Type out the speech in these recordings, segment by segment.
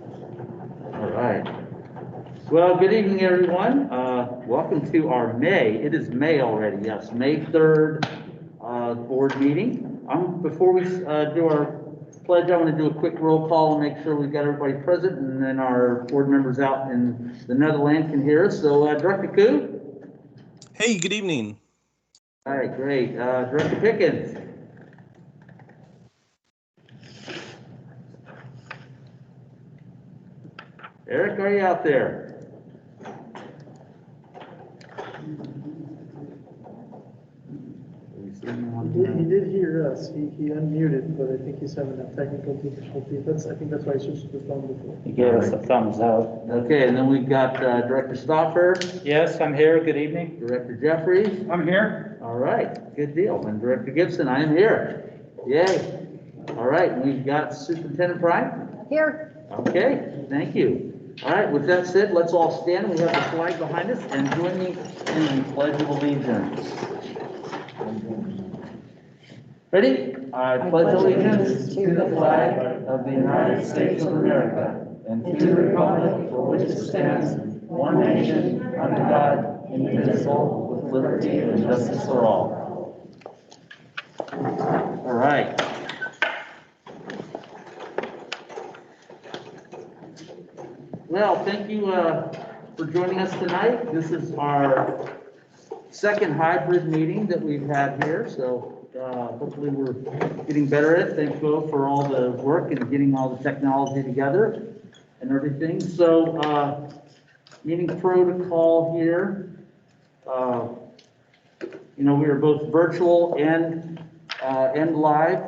All right. Well, good evening, everyone. Welcome to our May. It is May already. Yes, May 3rd board meeting. Before we do our pledge, I want to do a quick roll call and make sure we've got everybody present, and then our board members out in the Netherlands can hear us. So, Director Koo. Hey, good evening. All right, great. Director Pickens. Eric, are you out there? He did hear us. He unmuted, but I think he's having a technical difficulty. I think that's why he switched to the phone before. He gave us a thumbs up. Okay, and then we've got Director Stauffer. Yes, I'm here. Good evening. Director Jeffries. I'm here. All right, good deal. And Director Gibson, I am here. Yay. All right, we've got Superintendent Prime. Here. Okay, thank you. All right, with that said, let's all stand. We have the flag behind us, and join me in the Pledge of Allegiance. Ready? I pledge allegiance to the flag of the United States of America and to the republic for which it stands, one nation, under God, indivisible, with liberty and justice for all. All right. Well, thank you for joining us tonight. This is our second hybrid meeting that we've had here, so hopefully we're getting better at it. Thank you for all the work and getting all the technology together and everything. So meeting protocol here. We are both virtual and live.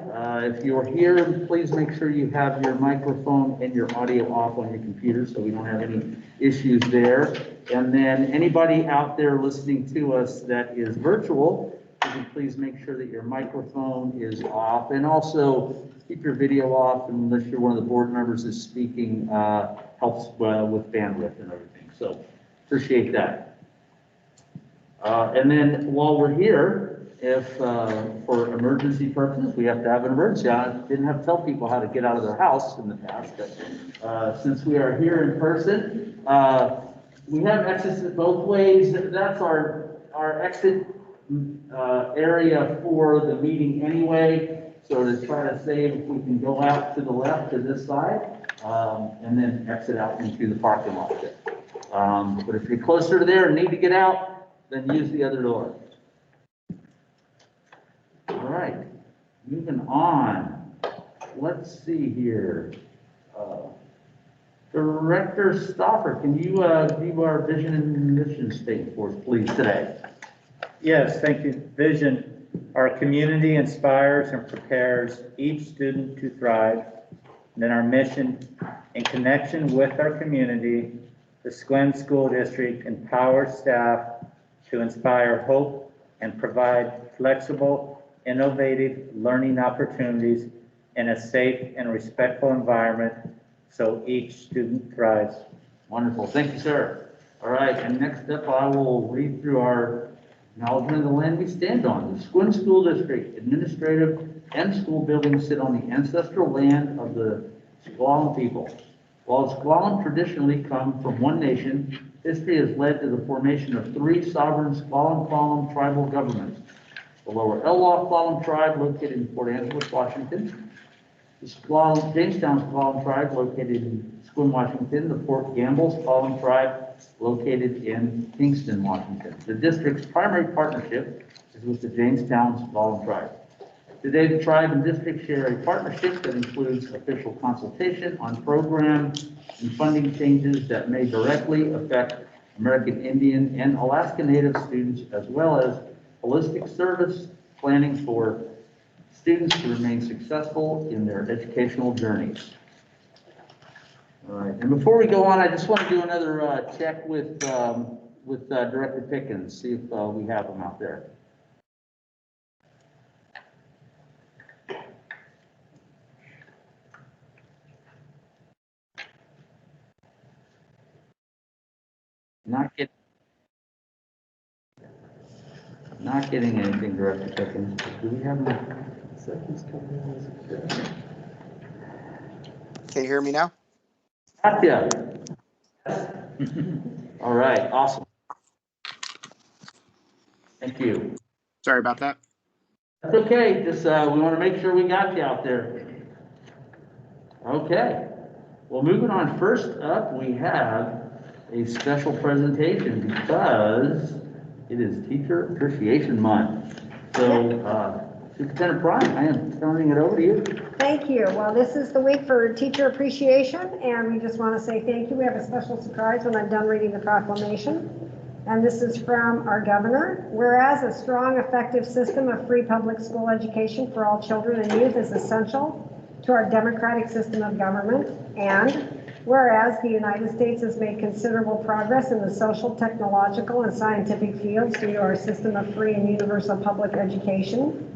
If you're here, please make sure you have your microphone and your audio off on your computer so we don't have any issues there. And then anybody out there listening to us that is virtual, would you please make sure that your microphone is off, and also keep your video off unless you're one of the board members is speaking. Helps with bandwidth and everything. So appreciate that. And then while we're here, if for emergency purposes, we have to have an emergency. I didn't have to tell people how to get out of their house in the past, but since we are here in person, we have exits both ways. That's our exit area for the meeting anyway. So to try to save, if we can go out to the left to this side, and then exit out into the parking lot there. But if you're closer to there and need to get out, then use the other door. All right, moving on. Let's see here. Director Stauffer, can you do our vision and mission statement for us, please, today? Yes, thank you. Vision. Our community inspires and prepares each student to thrive. And then our mission, in connection with our community, the Sequim School District empowers staff to inspire hope and provide flexible, innovative learning opportunities in a safe and respectful environment so each student thrives. Wonderful. Thank you, sir. All right, and next up, I will read through our acknowledgment of the land we stand on. The Sequim School District administrative and school buildings sit on the ancestral land of the Sequim people. While Sequim traditionally come from one nation, history has led to the formation of three sovereign Sequim tribal governments. The Lower Elwha tribe, located in Port Angeles, Washington. The Jamestown tribe, located in Sequim, Washington. The Fort Gamble tribe, located in Kingston, Washington. The district's primary partnership is with the Jamestown tribe. Today, the tribe and district share a partnership that includes official consultation on program and funding changes that may directly affect American Indian and Alaska Native students, as well as holistic service planning for students to remain successful in their educational journeys. All right, and before we go on, I just want to do another check with Director Pickens, see if we have him out there. Not getting anything, Director Pickens. Do we have him? Seconds coming in. Can you hear me now? Gotcha. All right, awesome. Thank you. Sorry about that. That's okay, just, we want to make sure we got you out there. Okay, well, moving on, first up, we have a special presentation because it is Teacher Appreciation Month. So, Superintendent Prime, I am turning it over to you. Thank you. Well, this is the week for teacher appreciation, and we just want to say thank you. We have a special surprise when I'm done reading the proclamation. And this is from our governor. Whereas a strong, effective system of free public school education for all children and youth is essential to our democratic system of government, and whereas the United States has made considerable progress in the social, technological, and scientific fields due to our system of free and universal public education,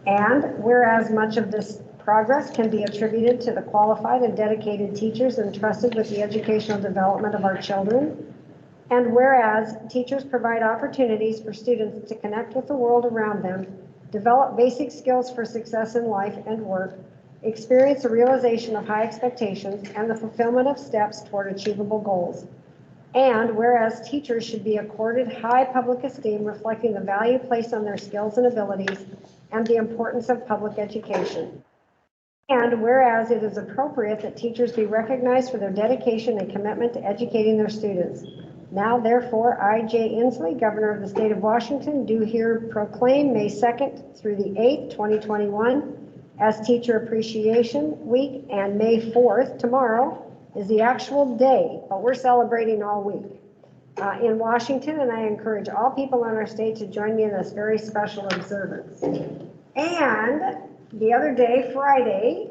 and whereas much of this progress can be attributed to the qualified and dedicated teachers entrusted with the educational development of our children, and whereas teachers provide opportunities for students to connect with the world around them, develop basic skills for success in life and work, experience a realization of high expectations, and the fulfillment of steps toward achievable goals. And whereas teachers should be accorded high public esteem reflecting the value placed on their skills and abilities and the importance of public education. And whereas it is appropriate that teachers be recognized for their dedication and commitment to educating their students. Now, therefore, I, Jay Inslee, Governor of the State of Washington, do here proclaim May 2nd through the 8th, 2021, as Teacher Appreciation Week, and May 4th, tomorrow, is the actual day, but we're celebrating all week in Washington, and I encourage all people in our state to join me in this very special observance. And the other day, Friday,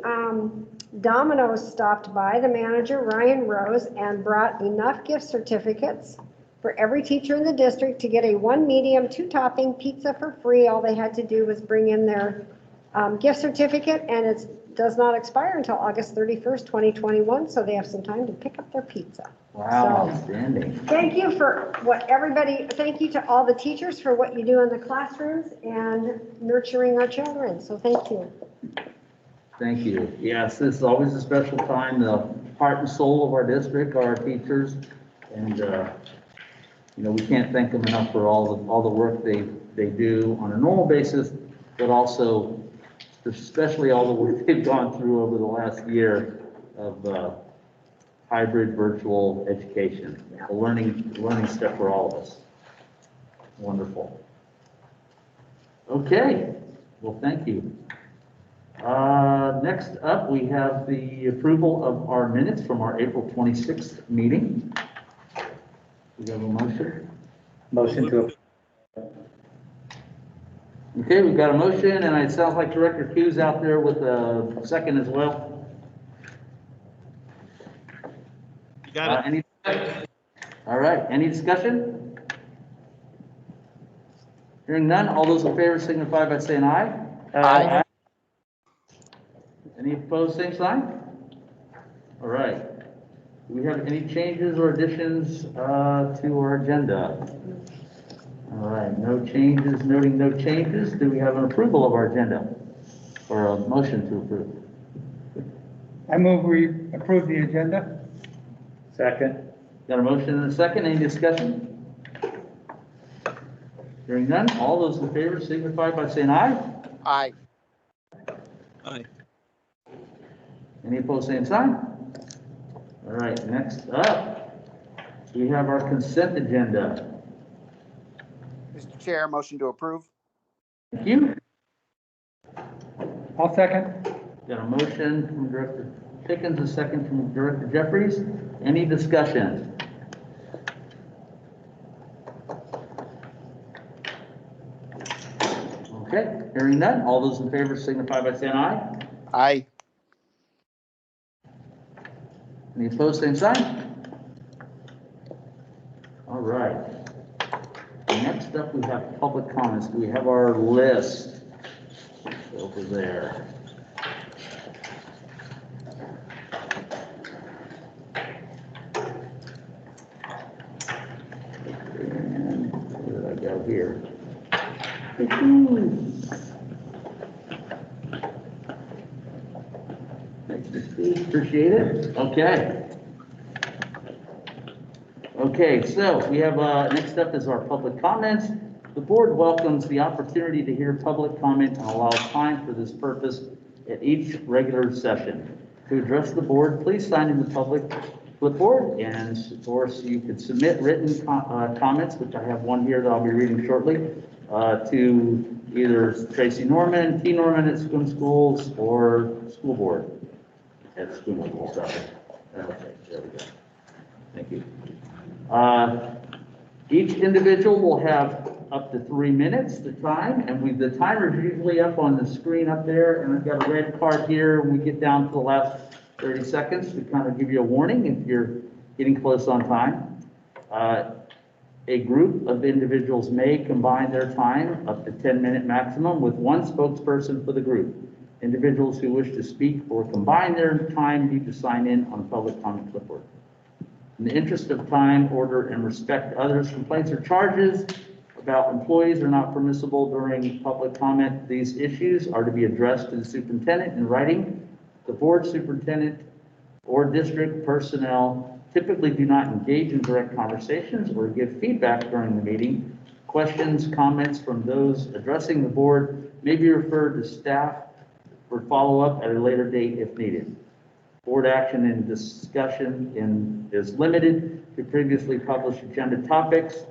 Domino's stopped by, the manager, Ryan Rose, and brought enough gift certificates for every teacher in the district to get a 1 medium, 2 topping pizza for free. All they had to do was bring in their gift certificate, and it does not expire until August 31st, 2021, so they have some time to pick up their pizza. Wow, So, outstanding. thank you for what everybody, thank you to all the teachers for what you do in the classrooms and nurturing our children, so thank you. Thank you. Yes, this is always a special time. The heart and soul of our district are our teachers, and you know, we can't thank them enough for all the work they do on a normal basis, but also especially all the work they've gone through over the last year of hybrid virtual education, a learning step for all of us. Wonderful. Okay. Well, thank you. Next up, we have the approval of our minutes from our April 26th meeting. We have a motion. Motion to, Okay, we've got a motion, and it sounds like Director Q's out there with a second as well. You got it. All right, any discussion? Hearing none, all those in favor signify by saying aye. Aye. Any opposed, same sign? All right. Do we have any changes or additions to our agenda? All right, no changes, noting no changes. Do we have an approval of our agenda or a motion to approve? I move we approve the agenda. second. Got a motion and a second, any discussion? Hearing none, all those in favor signify by saying aye. Aye. Aye. Any opposed, same sign? All right, next up, we have our consent agenda. Mr. Chair, motion to approve. Thank you. I'll second. Got a motion from Director Pickens, a second from Director Jeffries. Any discussion? Okay, hearing none, all those in favor signify by saying aye. Aye. Any opposed, same sign? All right. Next up, we have public comments. Do we have our list over there? And where did I go here? Thank you, Steve. Appreciate it. Okay. Okay, so we have, next up is our public comments. The board welcomes the opportunity to hear public comment and allows time for this purpose at each regular session. To address the board, please sign in the public clipboard, and of course, you could submit written comments, which I have one here that I'll be reading shortly, to either Tracy Norman, T. Norman at Sequim Schools, or school board at Sequim Schools. Okay, there we go. Thank you. Each individual will have up to 3 minutes the time, and the timer is usually up on the screen up there, and I've got a red card here when we get down to the last 30 seconds to kind of give you a warning if you're getting close on time. A group of individuals may combine their time up to 10-minute maximum with one spokesperson for the group. Individuals who wish to speak or combine their time need to sign in on a public comment clipboard. In the interest of time, order, and respect to others, complaints or charges about employees are not permissible during public comment. These issues are to be addressed to the superintendent in writing. The board superintendent or district personnel typically do not engage in direct conversations or give feedback during the meeting. Questions, comments from those addressing the board may be referred to staff for follow-up at a later date if needed. Board action and discussion is limited to previously published agenda topics.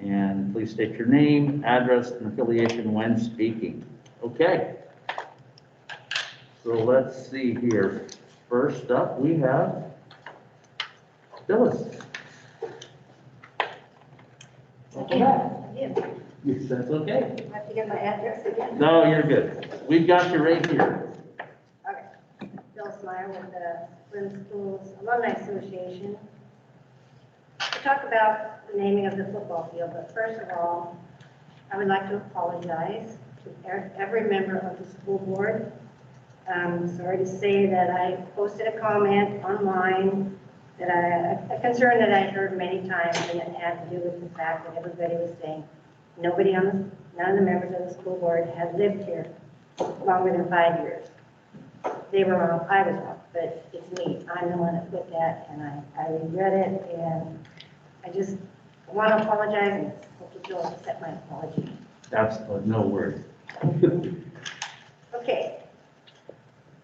And please state your name, address, and affiliation when speaking. Okay. So let's see here. First up, we have Phyllis. Yeah. Yes, that's okay. I have to get my address again. No, you're good. We've got you right here. Okay. Bill Smyer with the Sequim Schools Alumni Association. To talk about the naming of the football field, but first of all, I would like to apologize to every member of the school board. I'm sorry to say that I posted a comment online that a concern that I heard many times, and it had to do with the fact that everybody was saying none of the members of the school board had lived here longer than 5 years. They were wrong, I was wrong, but it's me. I'm the one that put that, and I regret it, and I just want to apologize, and hope that you'll accept my apology. Absolutely, no worries. Okay.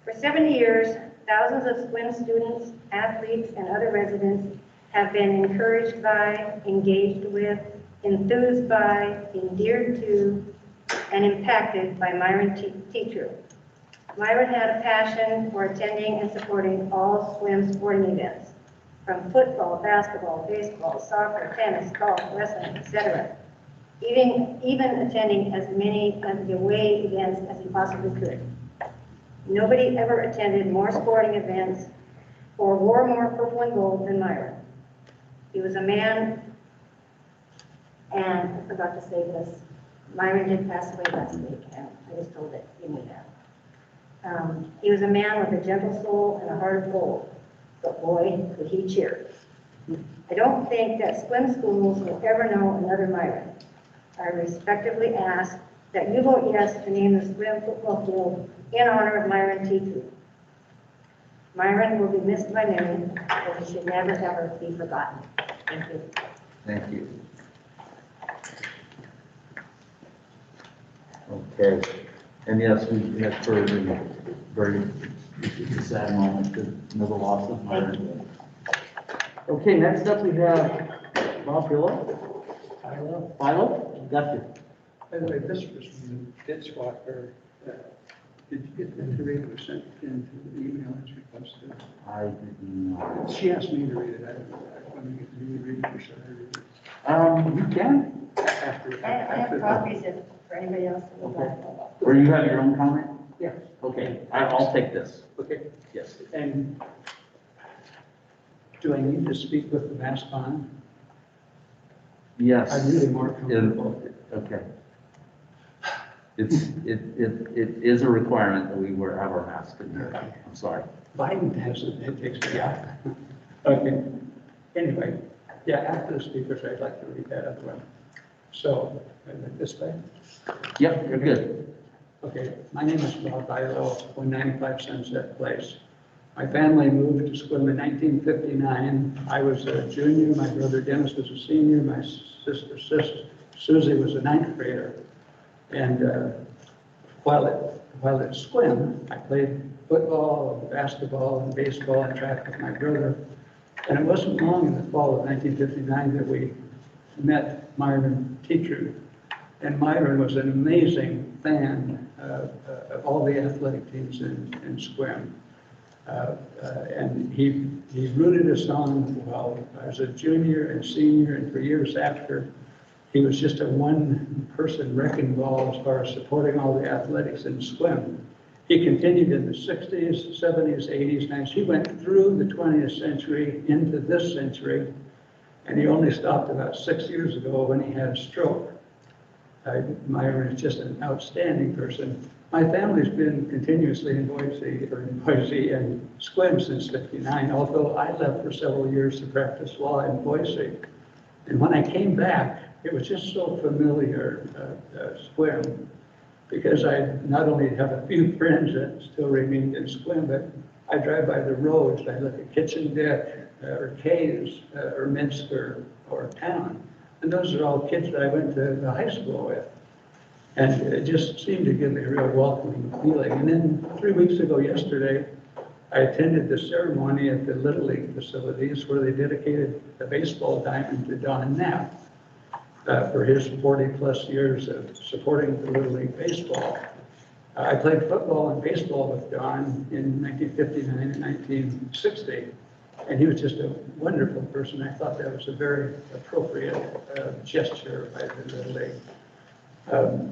For 70 years, thousands of Sequim students, athletes, and other residents have been encouraged by, engaged with, enthused by, endeared to, and impacted by Myron Teacher. Myron had a passion for attending and supporting all swim sporting events, from football, basketball, baseball, soccer, tennis, golf, wrestling, etc. Even attending as many of the away events as he possibly could. Nobody ever attended more sporting events or wore more purple and gold than Myron. He was a man, and I forgot to say this, Myron did pass away last week, and I just told it, you knew that. He was a man with a gentle soul and a heart of gold, but boy, could he cheer. I don't think that Sequim Schools will ever know another Myron. I respectfully ask that you vote yes to name the Sequim football field in honor of Myron Teacher. Myron will be missed by many, but he should never ever be forgotten. Thank you. Thank you. Okay. And yes, we have heard a very sad moment to know the loss of Myron. Okay, next up we have Bob Philo. Philo, got you. By the way, this was from the bid swap, or did you get that to read it or sent it into the email as requested? I did not. She asked me to read it. I want to get you to read it, or should I read it? You can. I have copies if, for anybody else. Who would like. Or you have your own comment? Yeah. Okay, I'll take this. Okay. Yes. And do I need to speak with the mask on? Yes. I'm really more comfortable. Okay. It is a requirement that we have our mask in here. I'm sorry. Biden has it, it takes me out. Okay. Anyway, yeah, after the speakers, I'd like to read that other one. So, this way. Yep, you're good. Okay, my name is Bob Bilo, 195 Sunset Place. My family moved to Sequim in 1959. I was a junior, my brother Dennis was a senior, my sister Susie was a ninth grader. And while at Sequim, I played football, and basketball, and baseball, and track with my brother. And it wasn't long in the fall of 1959 that we met Myron Teacher. And Myron was an amazing fan of all the athletic teams in Sequim. And he rooted us on while I was a junior and senior, and for years after. He was just a one-person wrecking ball as far as supporting all the athletics in Sequim. He continued in the 60s, 70s, 80s, 90s. He went through the 20th century into this century, and he only stopped about 6 years ago when he had a stroke. Myron is just an outstanding person. My family's been continuously in Boise and Sequim since '59, although I left for several years to practice law in Boise. And when I came back, it was just so familiar, Sequim, because I not only have a few friends that still remain in Sequim, but I drive by the roads, I look at Kitchen Deck, or Caves, or Minster, or Town. And those are all kids that I went to the high school with. And it just seemed to give me a real welcoming feeling. And then 3 weeks ago yesterday, I attended the ceremony at the Little League facilities where they dedicated the baseball diamond to Don Knapp for his 40-plus years of supporting the Little League baseball. I played football and baseball with Don in 1959 and 1960. And he was just a wonderful person. I thought that was a very appropriate gesture by the Little League.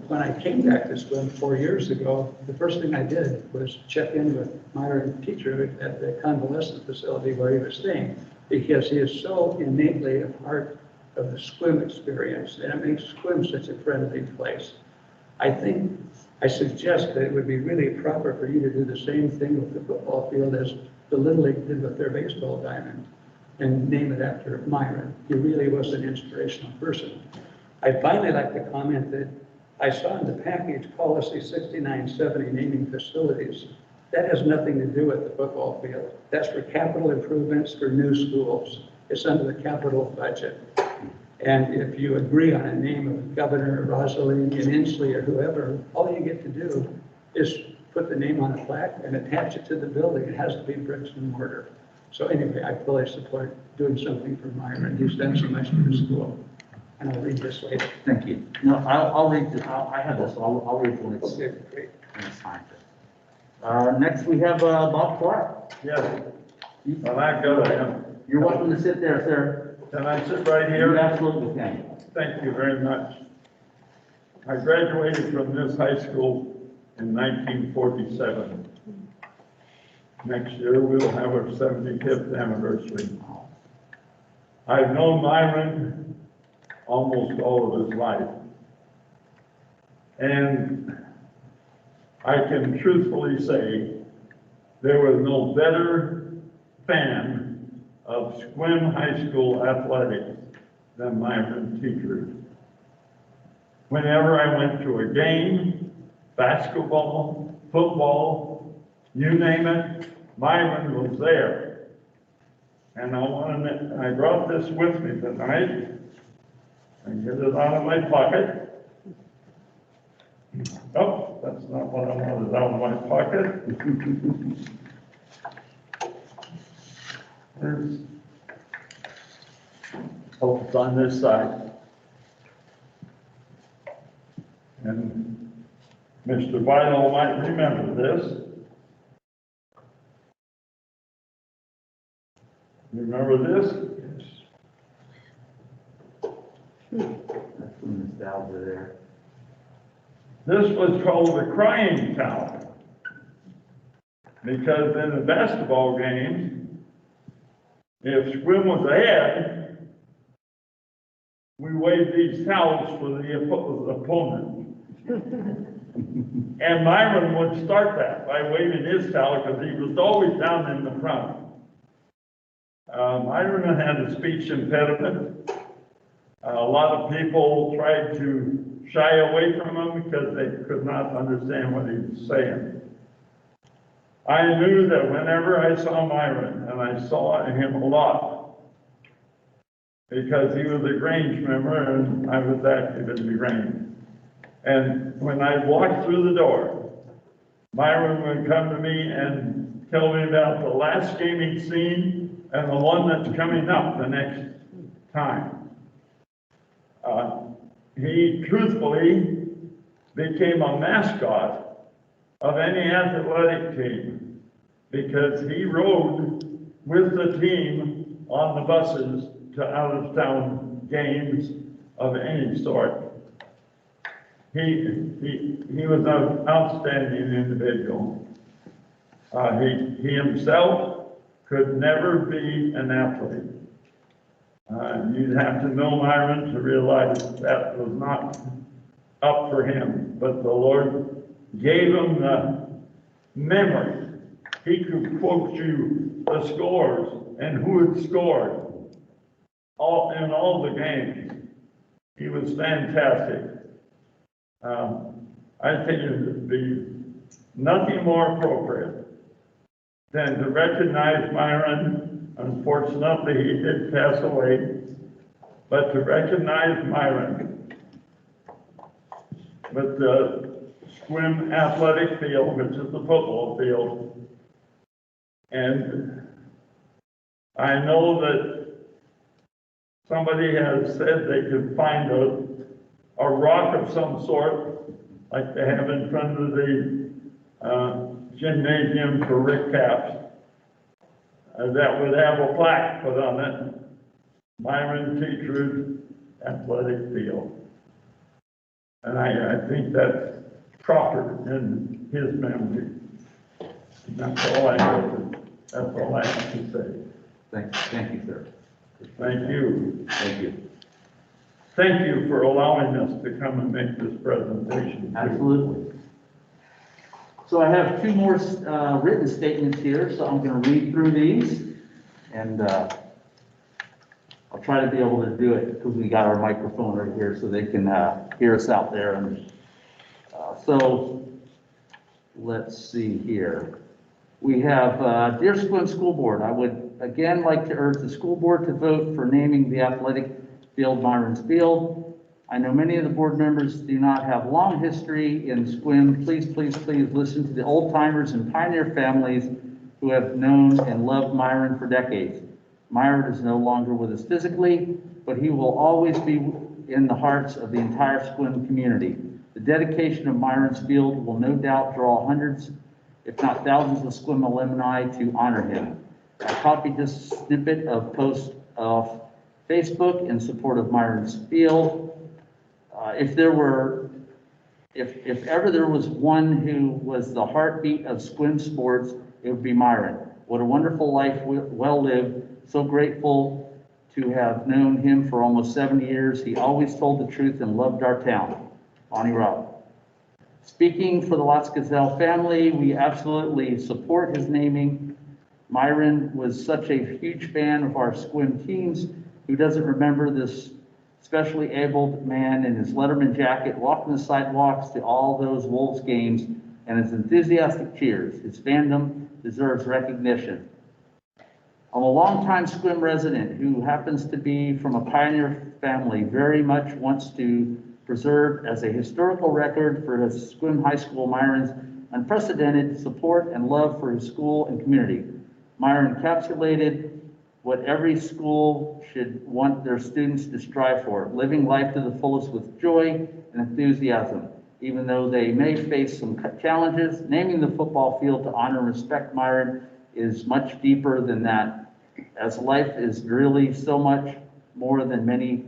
When I came back to Sequim 4 years ago, the first thing I did was check in with Myron Teacher at the convalescent facility where he was staying, because he is so innately a part of the Sequim experience, and it makes Sequim such a friendly place. I suggest that it would be really proper for you to do the same thing with the football field as the Little League did with their baseball diamond, and name it after Myron. He really was an inspirational person. I'd finally like to comment that I saw in the package policy 6970 naming facilities. That has nothing to do with the football field. That's for capital improvements for new schools. It's under the capital budget. And if you agree on a name of Governor Rosalie and Inslee or whoever, all you get to do is put the name on a plaque and attach it to the building. It has to be bricks and mortar. So anyway, I fully support doing something for Myron. He's done so much for the school. And I'll read this later. Thank you. No, I'll read this. I have this. I'll read when it's Okay, great. signed. Next, we have Bob Clark. Yes, well, I go to him. You're welcome to sit there, sir. Can I sit right You here? absolutely can. Thank you very much. I graduated from this high school in 1947. Next year, we'll have our 75th anniversary. I've known Myron almost all of his life. And I can truthfully say there was no better fan of Sequim High School athletics than Myron Teacher. Whenever I went to a game, basketball, football, you name it, Myron was there. And I brought this with me tonight. I get it out of my pocket. Oh, that's not what I wanted out of my pocket. Oh, it's on this side. And Mr. Vital might remember this. You remember this? That's some nostalgia there. This was called the crying towel. Because in the basketball games, if Sequim was ahead, we waved these towels for the opponent. And Myron would start that by waving his towel because he was always down in the front. Myron had a speech impediment. A lot of people tried to shy away from him because they could not understand what he was saying. I knew that whenever I saw Myron, and I saw him a lot, because he was a Grange member and I was active in the Grange. And when I walked through the door, Myron would come to me and tell me about the last game he'd seen and the one that's coming up the next time. He truthfully became a mascot of any athletic team because he rode with the team on the buses to out-of-town games of any sort. He was an outstanding individual. He himself could never be an athlete. You'd have to know Myron to realize that was not up for him, but the Lord gave him the memory. He could quote you the scores and who had scored in all the games. He was fantastic. I think it would be nothing more appropriate than to recognize Myron. Unfortunately, he did pass away, but to recognize Myron with the Sequim athletic field, which is the football field. And I know that somebody has said they could find a rock of some sort, like they have in front of the gymnasium for Rick Caps, that would have a plaque put on it, Myron Teacher's Athletic Field. And I think that's proper in his memory. That's all I have to say. Thank you, sir. Thank you. Thank you. Thank you for allowing us to come and make this presentation. Absolutely. So I have two more written statements here, so I'm going to read through these, and I'll try to be able to do it because we got our microphone right here so they can hear us out there. And so let's see here. We have, Dear Sequim School Board, I would again like to urge the school board to vote for naming the athletic field Myron's Field. I know many of the board members do not have long history in Sequim. Please, please, please listen to the old timers and pioneer families who have known and loved Myron for decades. Myron is no longer with us physically, but he will always be in the hearts of the entire Sequim community. The dedication of Myron's Field will no doubt draw hundreds, if not thousands of Sequim alumni to honor him. I copied this snippet of post off Facebook in support of Myron's Field. If ever there was one who was the heartbeat of Sequim sports, it would be Myron. What a wonderful life, well lived. So grateful to have known him for almost 70 years. He always told the truth and loved our town. Bonnie Robb. Speaking for the Lots Gazelle family, we absolutely support his naming. Myron was such a huge fan of our Sequim teams. Who doesn't remember this specially abled man in his Letterman jacket walking the sidewalks to all those Wolves games and his enthusiastic cheers? His fandom deserves recognition. I'm a longtime Sequim resident who happens to be from a pioneer family, very much wants to preserve as a historical record for his Sequim High School Myron's unprecedented support and love for his school and community. Myron encapsulated what every school should want their students to strive for, living life to the fullest with joy and enthusiasm. Even though they may face some challenges, naming the football field to honor and respect Myron is much deeper than that, as life is really so much more than many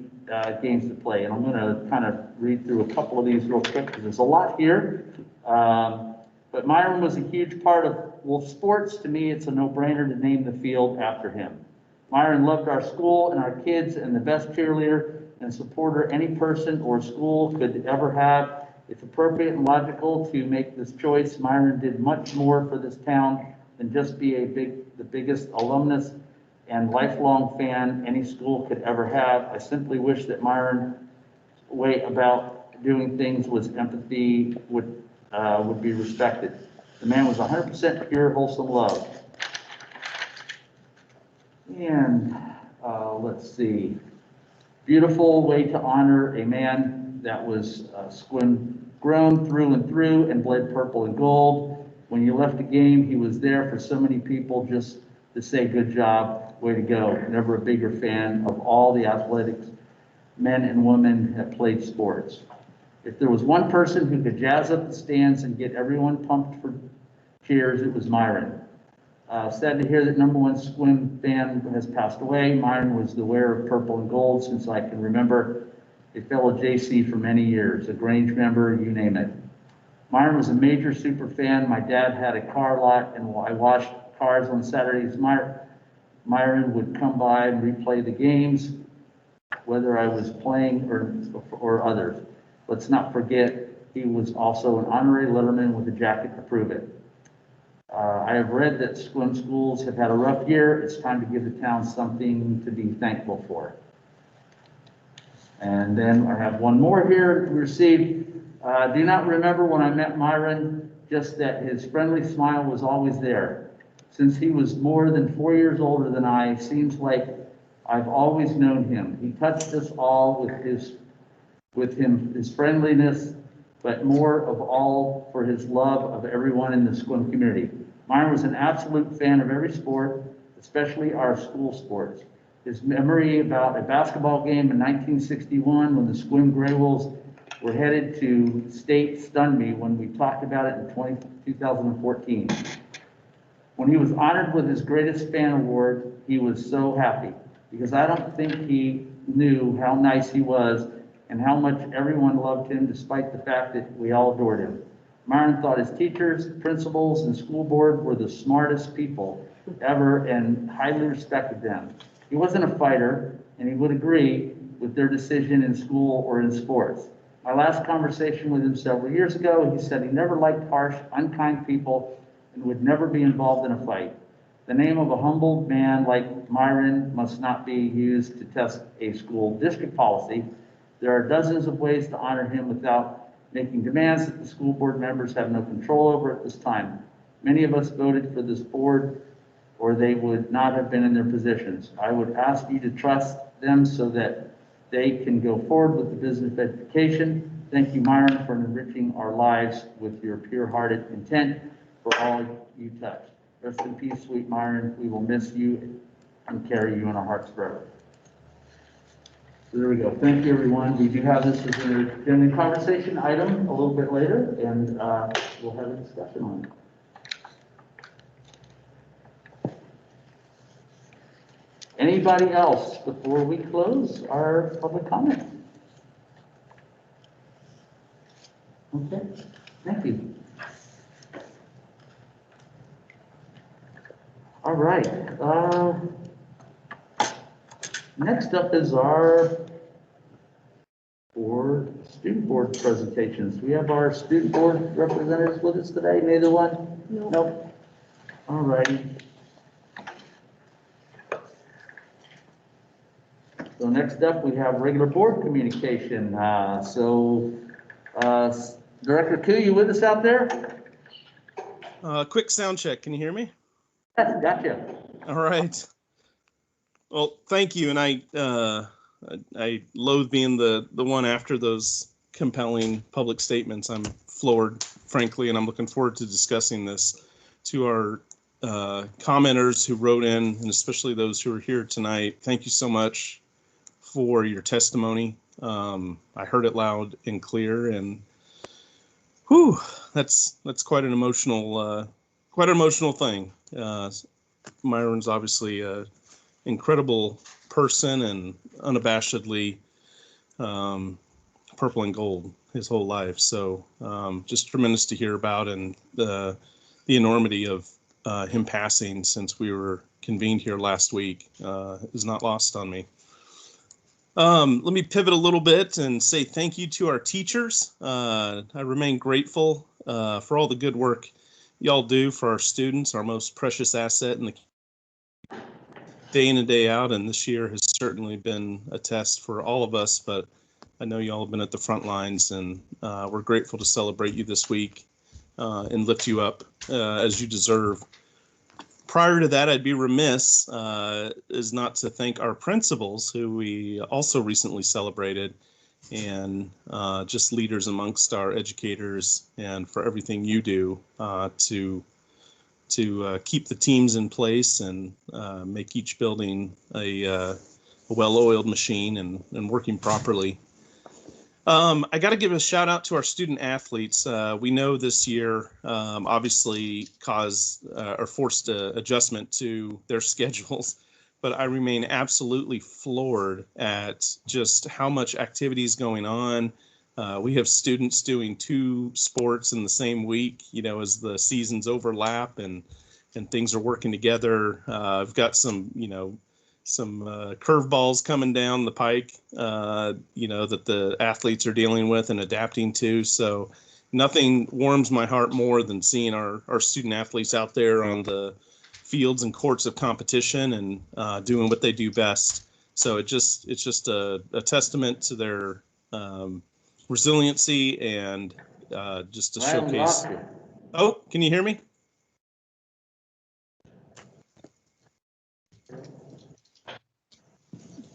games to play. And I'm going to kind of read through a couple of these real quick because there's a lot here. But Myron was a huge part of Wolf sports. To me, it's a no-brainer to name the field after him. Myron loved our school and our kids, and the best cheerleader and supporter any person or school could ever have. It's appropriate and logical to make this choice. Myron did much more for this town than just be the biggest alumnus and lifelong fan any school could ever have. I simply wish that Myron's way about doing things with empathy would be respected. The man was 100% pure, wholesome love. And let's see, beautiful way to honor a man that was grown through and through and bled purple and gold. When you left the game, he was there for so many people just to say good job, way to go. Never a bigger fan of all the athletics men and women that played sports. If there was one person who could jazz up the stands and get everyone pumped for cheers, it was Myron. Sad to hear that #1 Sequim fan has passed away. Myron was the wearer of purple and gold since I can remember, a fellow JC for many years, a Grange member, you name it. Myron was a major super fan. My dad had a car lot, and I washed cars on Saturdays. Myron would come by and replay the games, whether I was playing or others. Let's not forget, he was also an honorary letterman with a jacket to prove it. I have read that Sequim schools have had a rough year. It's time to give the town something to be thankful for. And then I have one more here we received. Do not remember when I met Myron, just that his friendly smile was always there. Since he was more than 4 years older than I, seems like I've always known him. He touched us all with his friendliness, but more of all for his love of everyone in the Sequim community. Myron was an absolute fan of every sport, especially our school sports. His memory about a basketball game in 1961 when the Sequim Grey Wolves were headed to state stunned me when we talked about it in 2014. When he was honored with his greatest fan award, he was so happy because I don't think he knew how nice he was and how much everyone loved him despite the fact that we all adored him. Myron thought his teachers, principals, and school board were the smartest people ever and highly respected them. He wasn't a fighter, and he would agree with their decision in school or in sports. My last conversation with him several years ago, he said he never liked harsh, unkind people and would never be involved in a fight. The name of a humble man like Myron must not be used to test a school district policy. There are dozens of ways to honor him without making demands that the school board members have no control over at this time. Many of us voted for this board or they would not have been in their positions. I would ask you to trust them so that they can go forward with the business of education. Thank you, Myron, for enriching our lives with your pure-hearted intent for all you touch. Rest in peace, sweet Myron. We will miss you and carry you in our hearts forever. So there we go. Thank you, everyone. We do have this as a conversation item a little bit later, and we'll have a discussion on it. Anybody else before we close our public comment? Okay, thank you. All right. Next up is our student board presentations. We have our student board representatives with us today. Neither one? Nope. All righty. So next up, we have regular board communication. Director Koo, you with us out there? Quick sound check. Can you hear me? Yes, gotcha. All right. Well, thank you. And I loathe being the one after those compelling public statements. I'm floored, frankly, and I'm looking forward to discussing this. To our commenters who wrote in, and especially those who are here tonight, thank you so much for your testimony. I heard it loud and clear, and whew, that's quite an emotional thing. Myron's obviously an incredible person and unabashedly purple and gold his whole life. So just tremendous to hear about, and the enormity of him passing since we were convened here last week is not lost on me. Let me pivot a little bit and say thank you to our teachers. I remain grateful for all the good work y'all do for our students, our most precious asset in the day in and day out. And this year has certainly been a test for all of us, but I know y'all have been at the front lines, and we're grateful to celebrate you this week and lift you up as you deserve. Prior to that, I'd be remiss is not to thank our principals, who we also recently celebrated, and just leaders amongst our educators, and for everything you do to keep the teams in place and make each building a well-oiled machine and working properly. I got to give a shout out to our student athletes. We know this year obviously caused or forced an adjustment to their schedules, but I remain absolutely floored at just how much activity is going on. We have students doing 2 sports in the same week, as the seasons overlap and things are working together. I've got some curveballs coming down the pike, that the athletes are dealing with and adapting to. So nothing warms my heart more than seeing our student athletes out there on the fields and courts of competition and doing what they do best. So it's just a testament to their resiliency and just to showcase. Oh, can you hear me?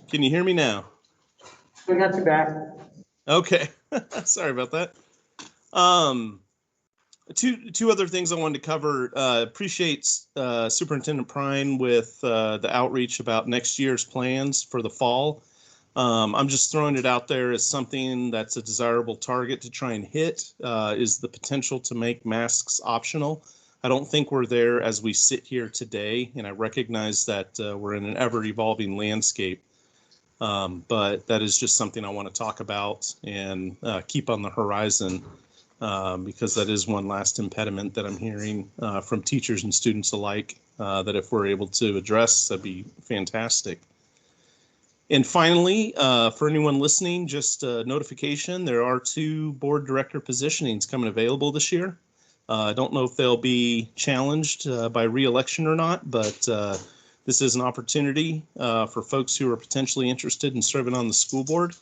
Can you hear me now? We got you back. Okay. Sorry about that. Two other things I wanted to cover. Appreciate Superintendent Prine with the outreach about next year's plans for the fall. I'm just throwing it out there as something that's a desirable target to try and hit, is the potential to make masks optional. I don't think we're there as we sit here today, and I recognize that we're in an ever-evolving landscape. But that is just something I want to talk about and keep on the horizon, because that is one last impediment that I'm hearing from teachers and students alike, that if we're able to address, that'd be fantastic. And finally, for anyone listening, just a notification, there are 2 board director positionings coming available this year. I don't know if they'll be challenged by re-election or not, but this is an opportunity for folks who are potentially interested in serving on the school board.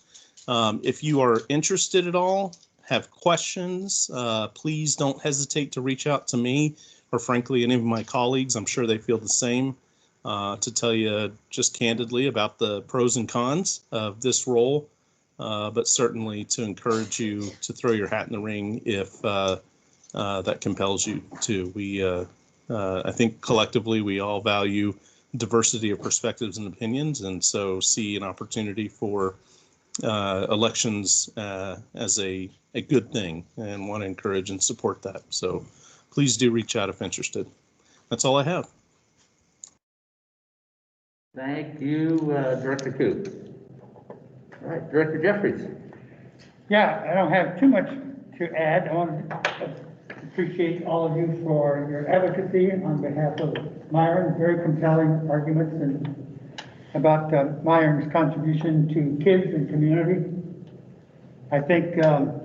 If you are interested at all, have questions, please don't hesitate to reach out to me or frankly any of my colleagues. I'm sure they feel the same, to tell you just candidly about the pros and cons of this role, but certainly to encourage you to throw your hat in the ring if that compels you to. I think collectively we all value diversity of perspectives and opinions, and so see an opportunity for elections as a good thing and want to encourage and support that. So please do reach out if interested. That's all I have. Thank you, Director Koo. All right, Director Jeffries. Yeah, I don't have too much to add. I want to appreciate all of you for your advocacy on behalf of Myron. Very compelling arguments and about Myron's contribution to kids and community. I think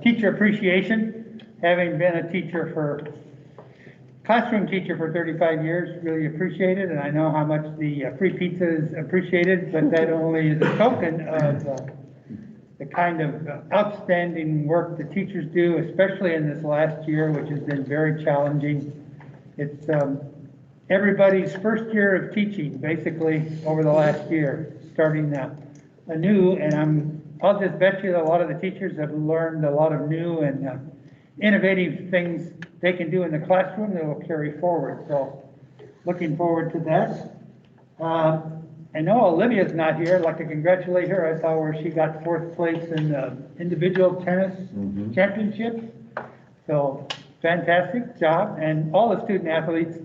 teacher appreciation, having been a classroom teacher for 35 years, really appreciated, and I know how much the free pizza is appreciated, but that only is a token of the kind of outstanding work the teachers do, especially in this last year, which has been very challenging. It's everybody's first year of teaching, basically, over the last year, starting anew, and I'll just bet you that a lot of the teachers have learned a lot of new and innovative things they can do in the classroom that will carry forward. So looking forward to that. I know Olivia's not here. I'd like to congratulate her. I saw where she got 4th place in the individual tennis championship. So fantastic job. And all the student athletes,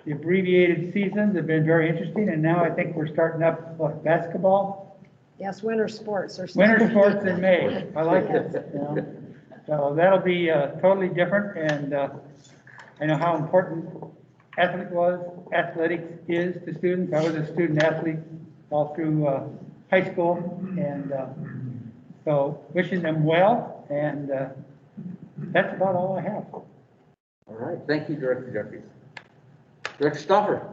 the abbreviated seasons have been very interesting. And now I think we're starting up basketball. Yes, winter sports or Winter sports in May. I like it. Yeah. So that'll be totally different. And I know how important athletics is to students. I was a student athlete all through high school, and so wishing them well, and that's about all I have. All right, thank you, Director Jeffries. Director Stauffer.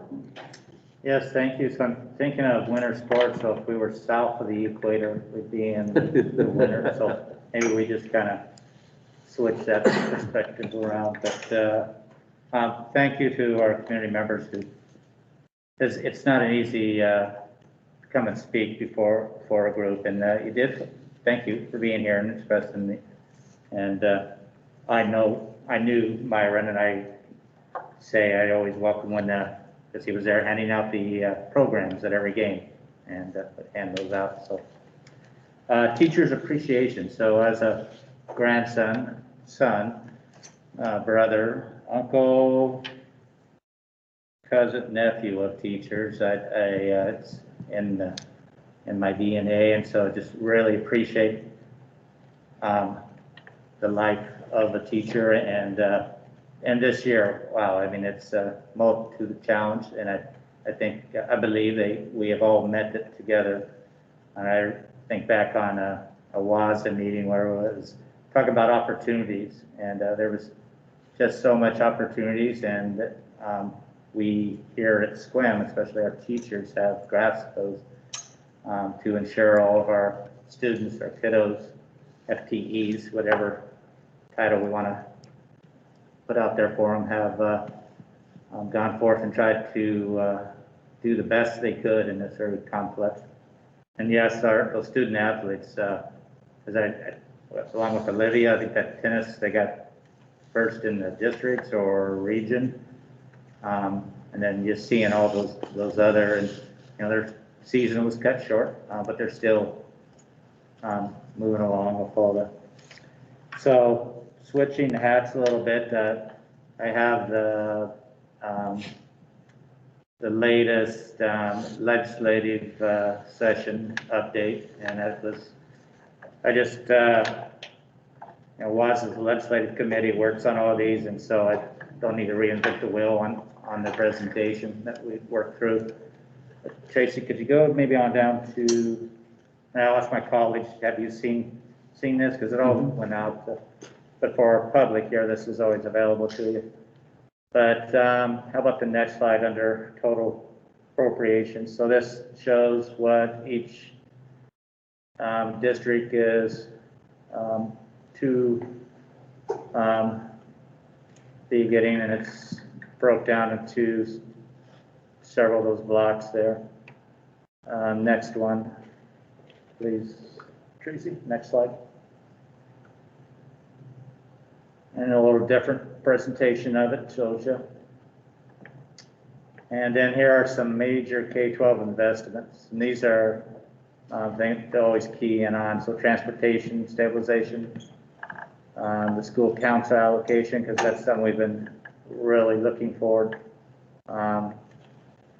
Yes, thank you. So I'm thinking of winter sports, so if we were south of the equator, we'd be in the winter. So maybe we just kind of switch that perspective around. But thank you to our community members who, it's not an easy come and speak for a group, and you did. Thank you for being here and expressing me. And I knew Myron, and I say I always welcome when because he was there handing out the programs at every game and hand those out. So teachers appreciation. So as a grandson, son, brother, uncle, cousin, nephew of teachers, it's in my DNA, and so just really appreciate the life of a teacher. And this year, wow, I mean, it's a multitude of challenge, and I believe we have all met it together. And I think back on a WASDA meeting where it was talking about opportunities, and there was just so much opportunities, and we here at Sequim, especially our teachers, have grasped those to ensure all of our students, our kiddos, FTEs, whatever title we want to put out there for them, have gone forth and tried to do the best they could in this very complex. And yes, those student athletes, along with Olivia, I think that tennis, they got first in the districts or region. And then just seeing all those other, and their season was cut short, but they're still moving along with all the. So switching hats a little bit, I have the latest legislative session update, and that was, WAS's legislative committee works on all these, and so I don't need to reinvent the wheel on the presentation that we worked through. But Tracy, could you go maybe on down to, and I'll ask my colleagues, have you seen this? Because it all went out, but for our public here, this is always available to you. But how about the next slide under total appropriations? So this shows what each district is to be getting, and it's broke down into several of those blocks there. Next one, please, Tracy. Next slide. And a little different presentation of it shows you. And then here are some major K-12 investments. And these are they always key in on. So transportation stabilization, the school council allocation, because that's something we've been really looking forward.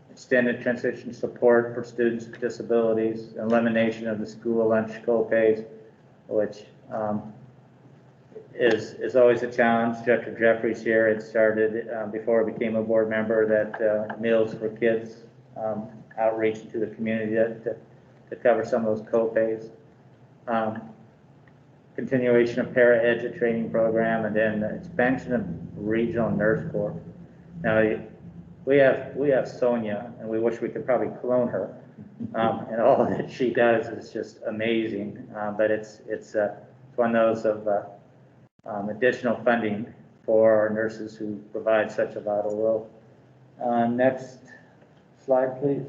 Extended transition support for students with disabilities, elimination of the school lunch co-pays, which is always a challenge. Director Jeffries here had started before I became a board member that Meals for Kids outreach to the community to cover some of those co-pays. Continuation of para-edu training program, and then the expansion of regional nurse corps. Now we have Sonia, and we wish we could probably clone her, and all that she does is just amazing. But it's one of those of additional funding for our nurses who provide such a vital role. Next slide, please.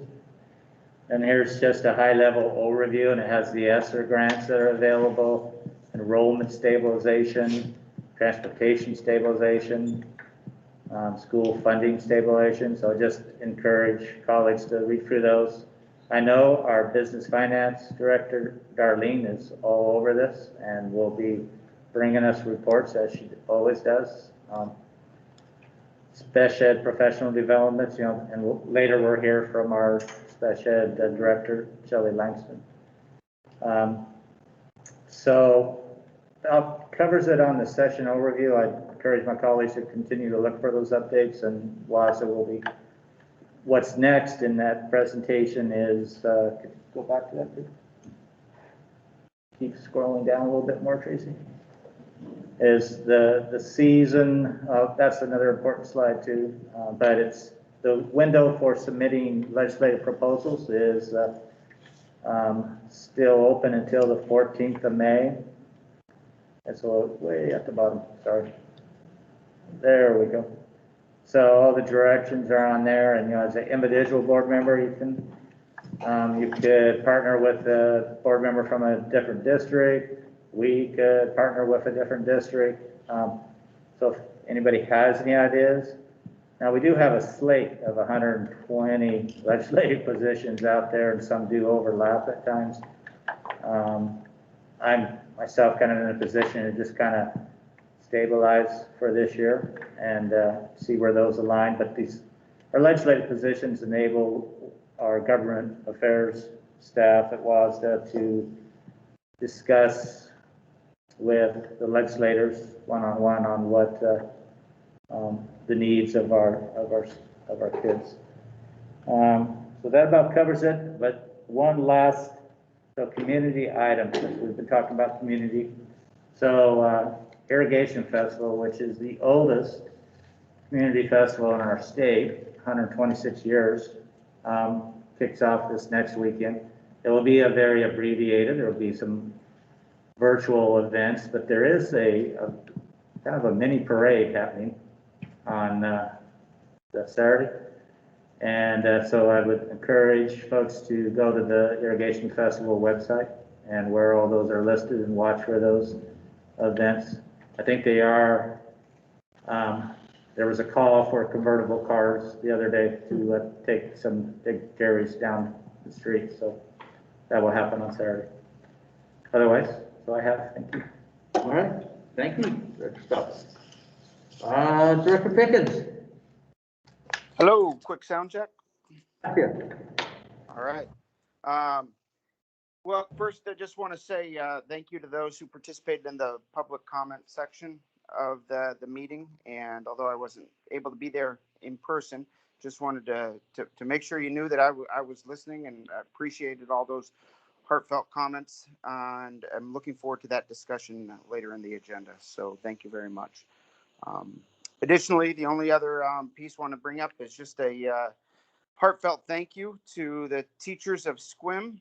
And here's just a high-level overview, and it has the ESSER grants that are available, enrollment stabilization, transportation stabilization, school funding stabilization. So I just encourage colleagues to read through those. I know our business finance director, Darlene, is all over this and will be bringing us reports as she always does. Special ed professional developments, and later we'll hear from our special ed director, Shelley Langston. So that covers it on the session overview. I encourage my colleagues to continue to look for those updates, and WASA will be. What's next in that presentation is, could you go back to that, please? Keep scrolling down a little bit more, Tracy. Is the season, that's another important slide too, but it's the window for submitting legislative proposals is still open until the 14th of May. It's way at the bottom, sorry. There we go. So all the directions are on there, and as an individual board member, you could partner with a board member from a different district. We could partner with a different district. So if anybody has any ideas. Now, we do have a slate of 120 legislative positions out there, and some do overlap at times. I'm myself kind of in a position to just kind of stabilize for this year and see where those align. But our legislative positions enable our government affairs staff at WASDA to discuss with the legislators one-on-one on what the needs of our kids. So that about covers it. But one last community item, since we've been talking about community. So Irrigation Festival, which is the oldest community festival in our state, 126 years, kicks off this next weekend. It will be a very abbreviated. There will be some virtual events, but there is a kind of a mini parade happening on that Saturday. And so I would encourage folks to go to the Irrigation Festival website and where all those are listed and watch for those events. I think they are, there was a call for convertible cars the other day to take some big carries down the street, so that will happen on Saturday. Otherwise, that's all I have. Thank you. All right, thank you, Director Stubbs. Director Pickens. Hello, quick sound check. Yeah. All right. Well, first, I just want to say thank you to those who participated in the public comment section of the meeting. And although I wasn't able to be there in person, just wanted to make sure you knew that I was listening and appreciated all those heartfelt comments. And I'm looking forward to that discussion later in the agenda. So thank you very much. Additionally, the only other piece I want to bring up is just a heartfelt thank you to the teachers of Sequim,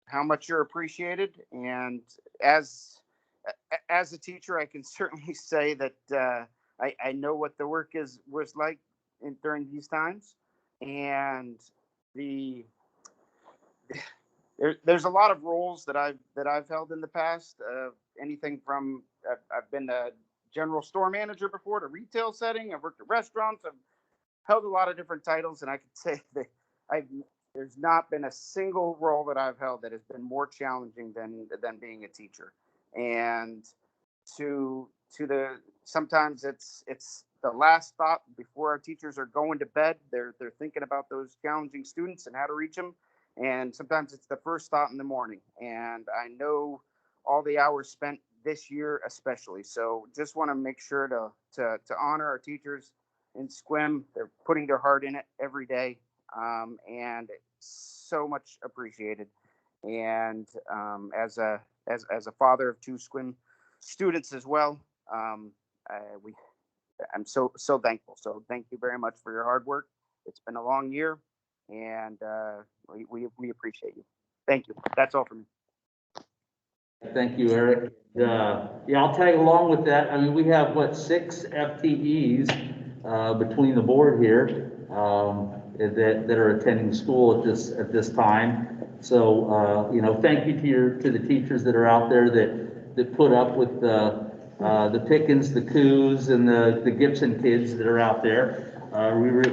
how much you're appreciated. And as a teacher, I can certainly say that I know what the work was like during these times. And there's a lot of roles that I've held in the past. Anything from I've been a general store manager before, at a retail setting. I've worked at restaurants. I've held a lot of different titles, and I could say that there's not been a single role that I've held that has been more challenging than being a teacher. And sometimes it's the last thought before our teachers are going to bed. They're thinking about those challenging students and how to reach them. And sometimes it's the first thought in the morning. And I know all the hours spent this year especially. So just want to make sure to honor our teachers in Sequim. They're putting their heart in it every day, and it's so much appreciated. And as a father of two Sequim students as well, I'm so thankful. So thank you very much for your hard work. It's been a long year, and we appreciate you. Thank you. That's all for me. Thank you, Eric. Yeah, I'll tag along with that. I mean, we have 6 FTEs between the board here that are attending school at this time. So thank you to the teachers that are out there that put up with the Pickens, the Coos, and the Gibson kids that are out there.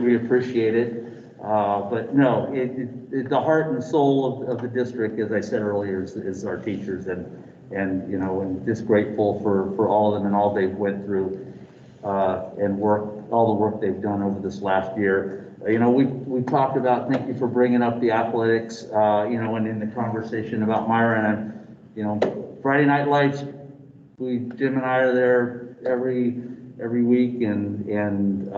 We appreciate it. But no, the heart and soul of the district, as I said earlier, is our teachers, and just grateful for all of them and all they've went through and all the work they've done over this last year. We talked about, thank you for bringing up the athletics, and in the conversation about Myron, and Friday Night Lights, Jim and I are there every week and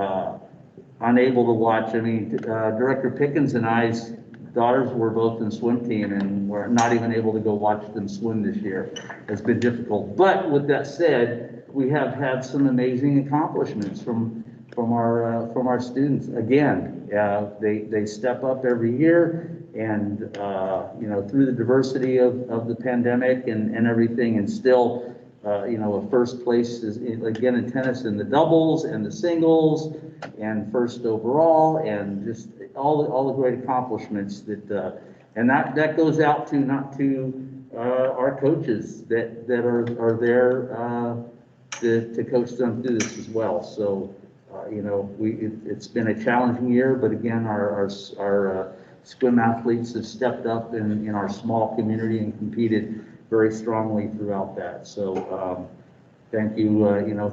unable to watch. I mean, Director Pickens and I's daughters were both in swim team, and we're not even able to go watch them swim this year. It's been difficult. But with that said, we have had some amazing accomplishments from our students. Again, they step up every year, and through the diversity of the pandemic and everything, and still a first place is again in tennis in the doubles and the singles, and first overall, and just all the great accomplishments that, and that goes out to not to our coaches that are there to coach them through this as well. So it's been a challenging year, but again, our swim athletes have stepped up in our small community and competed very strongly throughout that. So thank you,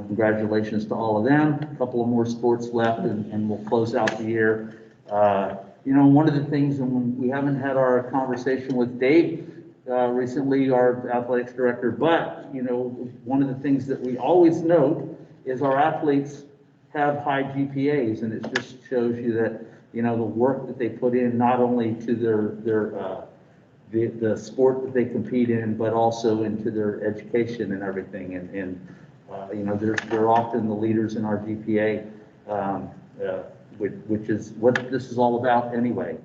congratulations to all of them. A couple of more sports left, and we'll close out the year. One of the things, and we haven't had our conversation with Dave recently, our athletics director, but one of the things that we always note is our athletes have high GPAs, and it just shows you that the work that they put in, not only to the sport that they compete in, but also into their education and everything. And they're often the leaders in our GPA, which is what this is all about anyway.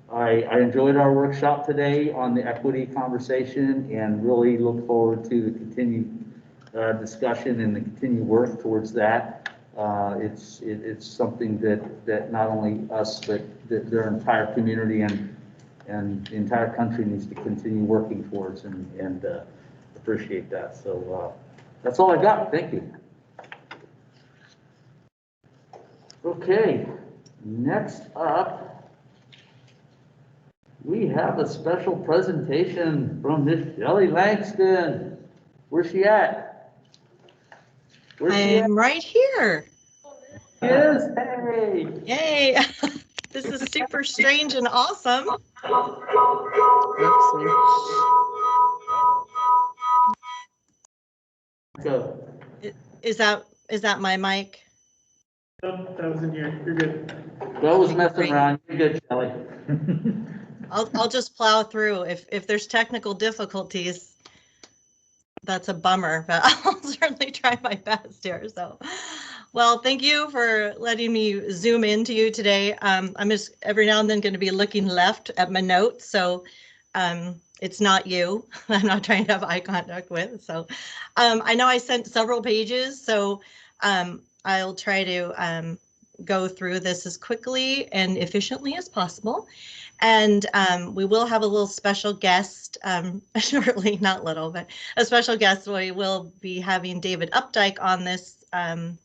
I enjoyed our workshop today on the equity conversation, and really look forward to the continued discussion and the continued work towards that. It's something that not only us, but their entire community and the entire country needs to continue working towards, and appreciate that. So that's all I got. Thank you. Okay, next up, we have a special presentation from Miss Shelley Langston. Where's she at? I am right here. Yes, hey. Yay. This is super strange and awesome. Go. Is that my mic? Nope, that was in here. You're good. Go was messing around. You're good, Shelley. I'll just plow through. If there's technical difficulties, that's a bummer, but I'll certainly try my best here. So, well, thank you for letting me zoom into you today. I'm just every now and then going to be looking left at my notes, so it's not you. I'm not trying to have eye contact with. So I know I sent several pages, so I'll try to go through this as quickly and efficiently as possible. And we will have a little special guest shortly, not little, but a special guest. We will be having David Updike on this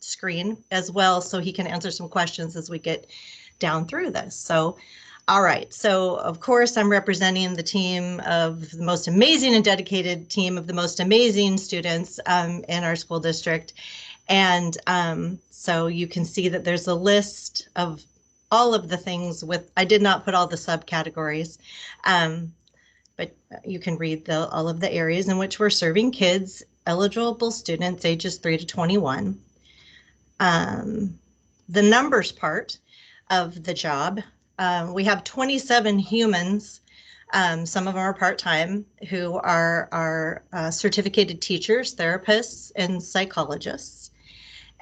screen as well, so he can answer some questions as we get down through this. So, all right. So, of course, I'm representing the team of the most amazing and dedicated team of the most amazing students in our school district. And so you can see that there's a list of all of the things I did not put all the subcategories, but you can read all of the areas in which we're serving kids, eligible students ages 3 to 21. The numbers part of the job, we have 27 humans, some of them are part-time, who are certificated teachers, therapists, and psychologists.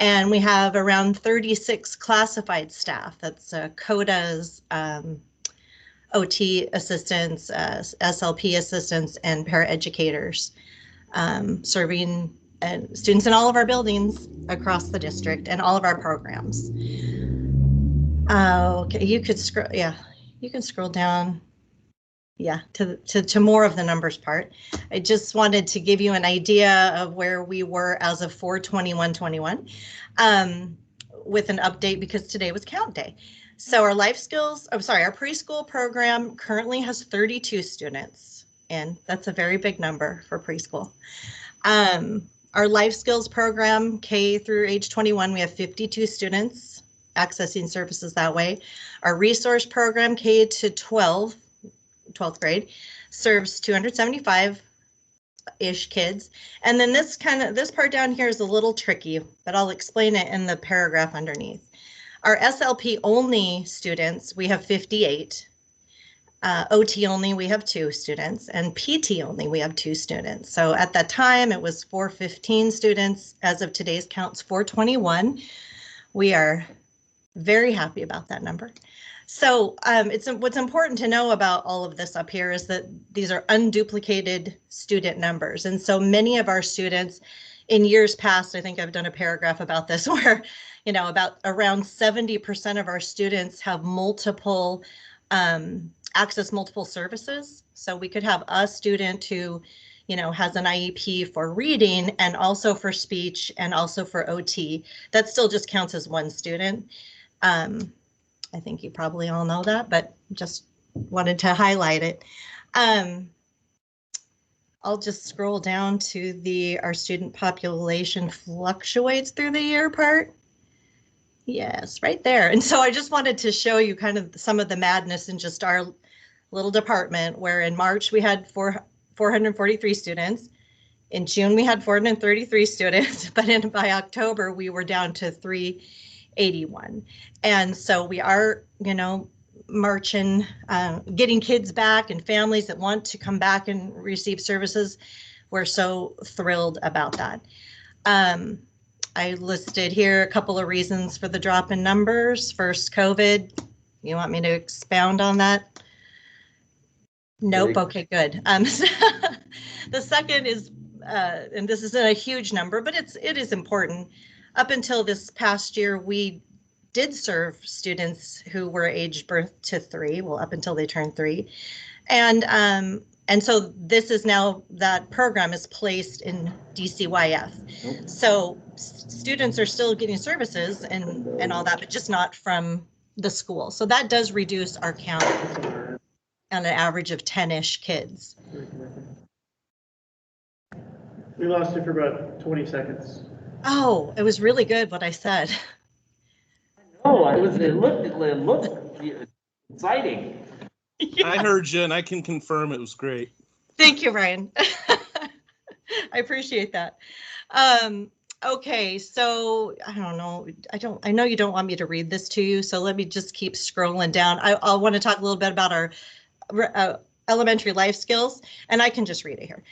And we have around 36 classified staff. That's CODAs, OT assistants, SLP assistants, and paraeducators, serving students in all of our buildings across the district and all of our programs. Okay, you can scroll down. Yeah, to more of the numbers part. I just wanted to give you an idea of where we were as of 4/21/21 with an update, because today was count day. So our our preschool program currently has 32 students, and that's a very big number for preschool. Our life skills program, K through age 21, we have 52 students accessing services that way. Our resource program, K to 12th grade, serves 275-ish kids. And then this part down here is a little tricky, but I'll explain it in the paragraph underneath. Our SLP only students, we have 58. OT only, we have 2 students, and PT only, we have 2 students. So at that time, it was 415 students. As of today's counts, 421. We are very happy about that number. So what's important to know about all of this up here is that these are unduplicated student numbers. And so many of our students in years past, I think I've done a paragraph about this where, you know, about around 70% of our students have multiple, access multiple services. So we could have a student who, you know, has an IEP for reading and also for speech and also for OT. That still just counts as one student. I think you probably all know that, but just wanted to highlight it. I'll just scroll down to our student population fluctuates through the year part. Yes, right there. And so I just wanted to show you kind of some of the madness in just our little department, where in March we had 443 students. In June we had 433 students, but by October we were down to 381. And so we are, you know, marching, getting kids back and families that want to come back and receive services. We're so thrilled about that. I listed here a couple of reasons for the drop in numbers. First, COVID. You want me to expound on that? Nope. Okay, good. The second is, and this isn't a huge number, but it is important. Up until this past year, we did serve students who were aged birth to 3, well, up until they turned 3. And so this is now, that program is placed in DCYF. So students are still getting services and all that, but just not from the school. So that does reduce our count on an average of 10-ish kids. We lost you for about 20 seconds. Oh, it was really good what I said. Oh, it looked exciting. Yeah. I heard you, and I can confirm it was great. Thank you, Ryan. I appreciate that. Okay, so I don't know. I know you don't want me to read this to you, so let me just keep scrolling down. I want to talk a little bit about our elementary life skills, and I can just read it here.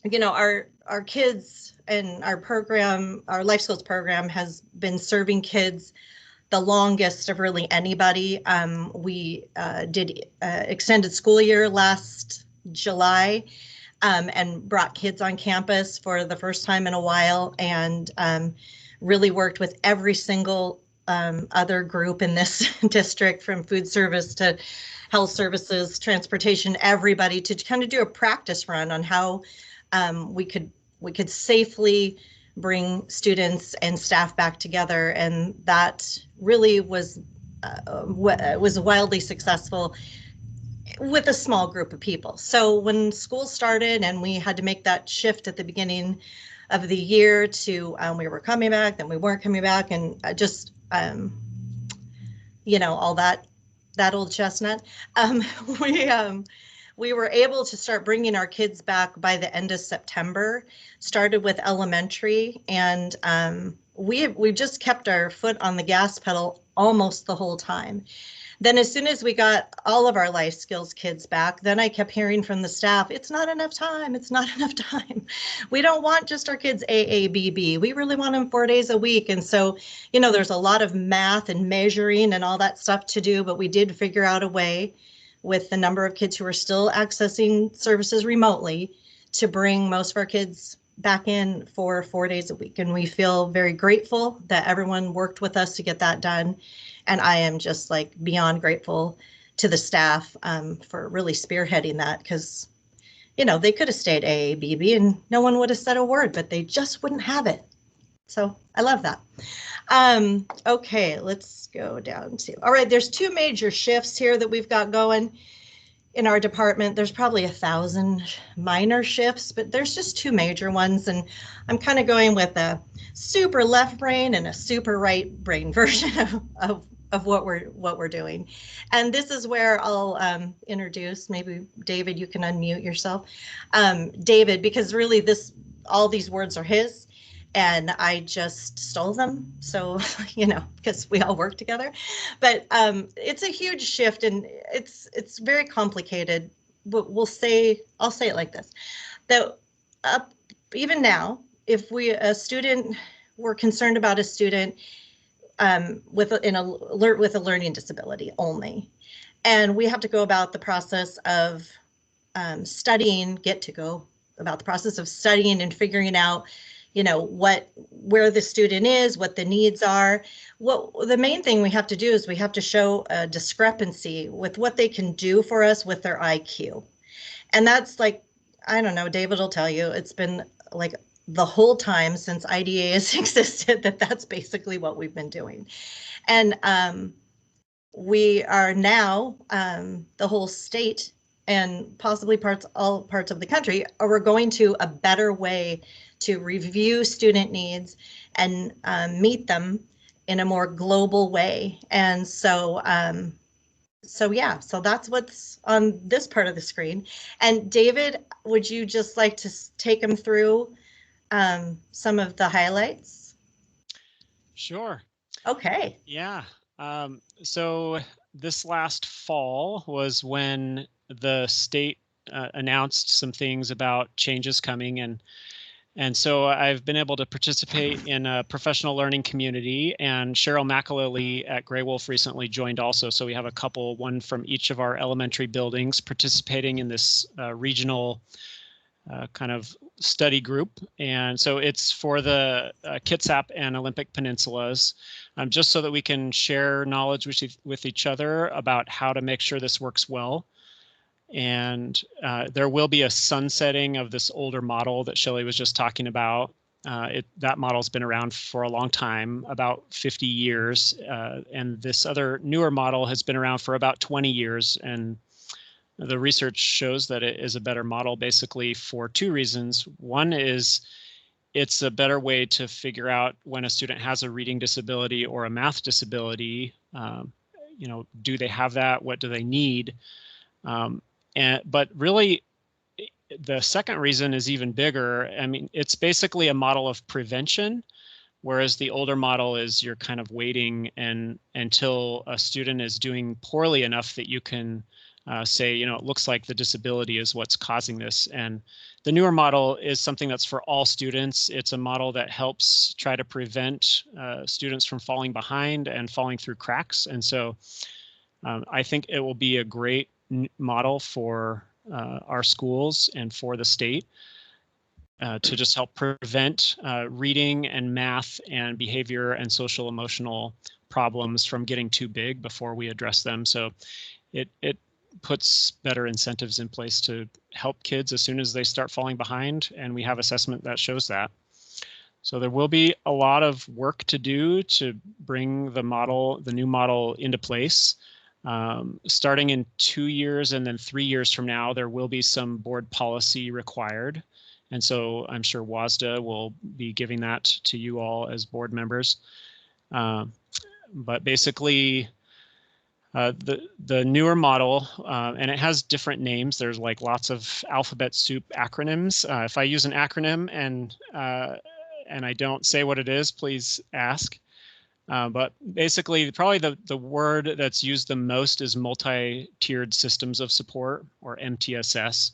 You know, our kids and our program, our life skills program, has been serving kids the longest of really anybody. We did extended school year last July and brought kids on campus for the first time in a while, and really worked with every single other group in this district, from food service to health services, transportation, everybody, to kind of do a practice run on how we could safely bring students and staff back together, and that really was wildly successful with a small group of people. So when school started and we had to make that shift at the beginning of the year to we were coming back, then we weren't coming back, and just you know, all that old chestnut, we were able to start bringing our kids back by the end of September. Started with elementary, and we've just kept our foot on the gas pedal almost the whole time. Then as soon as we got all of our life skills kids back, then I kept hearing from the staff, it's not enough time, it's not enough time. We don't want just our kids AABB, we really want them 4 days a week. And so, you know, there's a lot of math and measuring and all that stuff to do, but we did figure out a way, with the number of kids who are still accessing services remotely, to bring most of our kids back in for 4 days a week. And we feel very grateful that everyone worked with us to get that done. And I am just like beyond grateful to the staff for really spearheading that, because, you know, they could have stayed AABB and no one would have said a word, but they just wouldn't have it. So I love that. Okay, let's go down to, all right, there's 2 major shifts here that we've got going in our department. There's probably 1,000 minor shifts, but there's just 2 major ones. And I'm kind of going with a super left brain and a super right brain version of what we're doing. And this is where I'll introduce, maybe David, you can unmute yourself. David, because really all these words are his, and I just stole them. So, you know, because we all work together, but it's a huge shift, and it's very complicated. I'll say it like this, that even now, if we're concerned about a student, alert with a learning disability only. And we have to go about the process of studying and figuring out, where the student is, what the needs are. The main thing we have to do is we have to show a discrepancy with what they can do for us with their IQ. And that's like, I don't know, David will tell you, it's been like the whole time since IDA has existed that's basically what we've been doing. And we are now, the whole state and possibly all parts of the country, we're going to a better way to review student needs and meet them in a more global way. And so that's what's on this part of the screen. And David, would you just like to take them through some of the highlights? Sure. Okay. Yeah. So this last fall was when the state announced some things about changes coming, and so I've been able to participate in a professional learning community, and Cheryl McAlilly at Grey Wolf recently joined also. So we have a couple, one from each of our elementary buildings, participating in this regional kind of study group. And so it's for the Kitsap and Olympic Peninsulas, just so that we can share knowledge with each other about how to make sure this works well. And there will be a sunsetting of this older model that Shelley was just talking about. That model's been around for a long time, about 50 years. And this other newer model has been around for about 20 years. And the research shows that it is a better model basically for two reasons. One is it's a better way to figure out when a student has a reading disability or a math disability. Do they have that? What do they need? But really, the second reason is even bigger. I mean, it's basically a model of prevention, whereas the older model is you're kind of waiting until a student is doing poorly enough that you can say, it looks like the disability is what's causing this. And the newer model is something that's for all students. It's a model that helps try to prevent students from falling behind and falling through cracks. And so I think it will be a great model for our schools and for the state to just help prevent reading and math and behavior and social emotional problems from getting too big before we address them. So it puts better incentives in place to help kids as soon as they start falling behind, and we have assessment that shows that. So there will be a lot of work to do to bring the new model into place. Starting in 2 years and then 3 years from now, there will be some board policy required. And so I'm sure WASDA will be giving that to you all as board members. But basically, the newer model, and it has different names. There's like lots of alphabet soup acronyms. If I use an acronym and I don't say what it is, please ask. But basically, probably the word that's used the most is multi-tiered systems of support, or MTSS.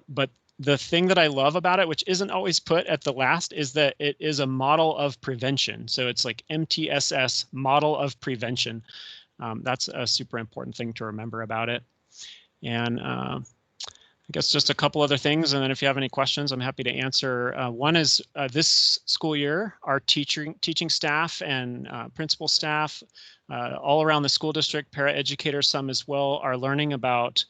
But the thing that I love about it, which isn't always put at the last, is that it is a model of prevention. So it's like MTSS, model of prevention. That's a super important thing to remember about it. And I guess just a couple other things, and then if you have any questions, I'm happy to answer. One is this school year, our teaching staff and principal staff all around the school district, paraeducators, some as well, are learning about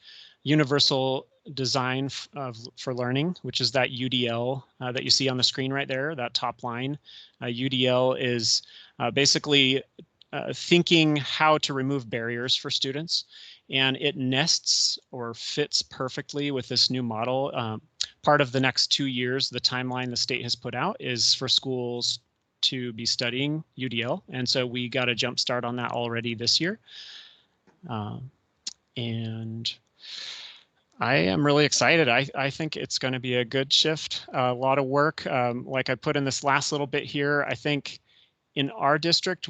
universal design for learning, which is that UDL that you see on the screen right there, that top line. UDL is basically thinking how to remove barriers for students. And it nests or fits perfectly with this new model. Part of the next 2 years, the timeline the state has put out is for schools to be studying UDL. And so we got a jump start on that already this year. And I am really excited. I think it's going to be a good shift, a lot of work. Like I put in this last little bit here, I think in our district,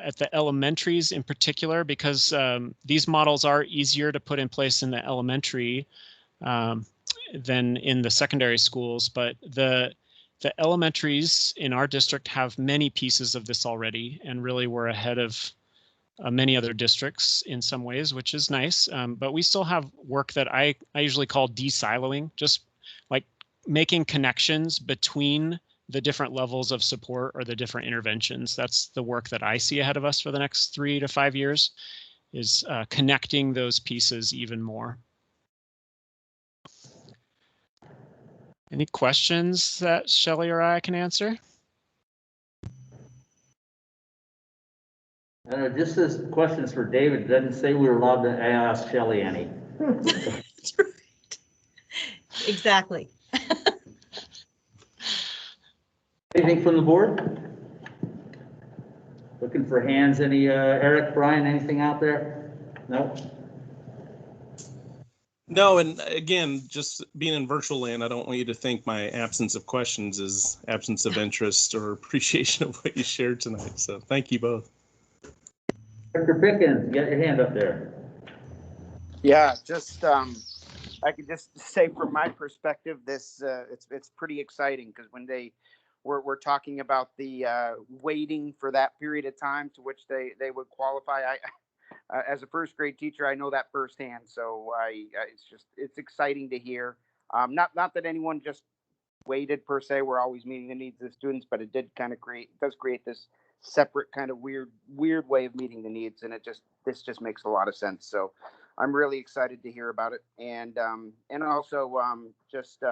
at the elementaries in particular, because these models are easier to put in place in the elementary than in the secondary schools, but the the elementaries in our district have many pieces of this already, and really we're ahead of many other districts in some ways, which is nice. But we still have work that I usually call de-siloing, just like making connections between the different levels of support or the different interventions. That's the work that I see ahead of us for the next 3 to 5 years, is connecting those pieces even more. Any questions that Shelley or I can answer? Just this question is for David. It doesn't say we were allowed to ask Shelley any. That's right. Exactly. Anything from the board? Looking for hands. Any, Eric, Brian, anything out there? No? No, and again, just being in virtual land, I don't want you to think my absence of questions is absence of interest or appreciation of what you shared tonight. So thank you both. Dr. Pickens, you got your hand up there. Yeah, just I could just say from my perspective, this it's pretty exciting, because when we're talking about the waiting for that period of time to which they would qualify. As a first grade teacher, I know that firsthand. So it's exciting to hear. Not that anyone just waited per se. We're always meeting the needs of students, but it does create this separate kind of weird way of meeting the needs, and this just makes a lot of sense. So I'm really excited to hear about it, and also just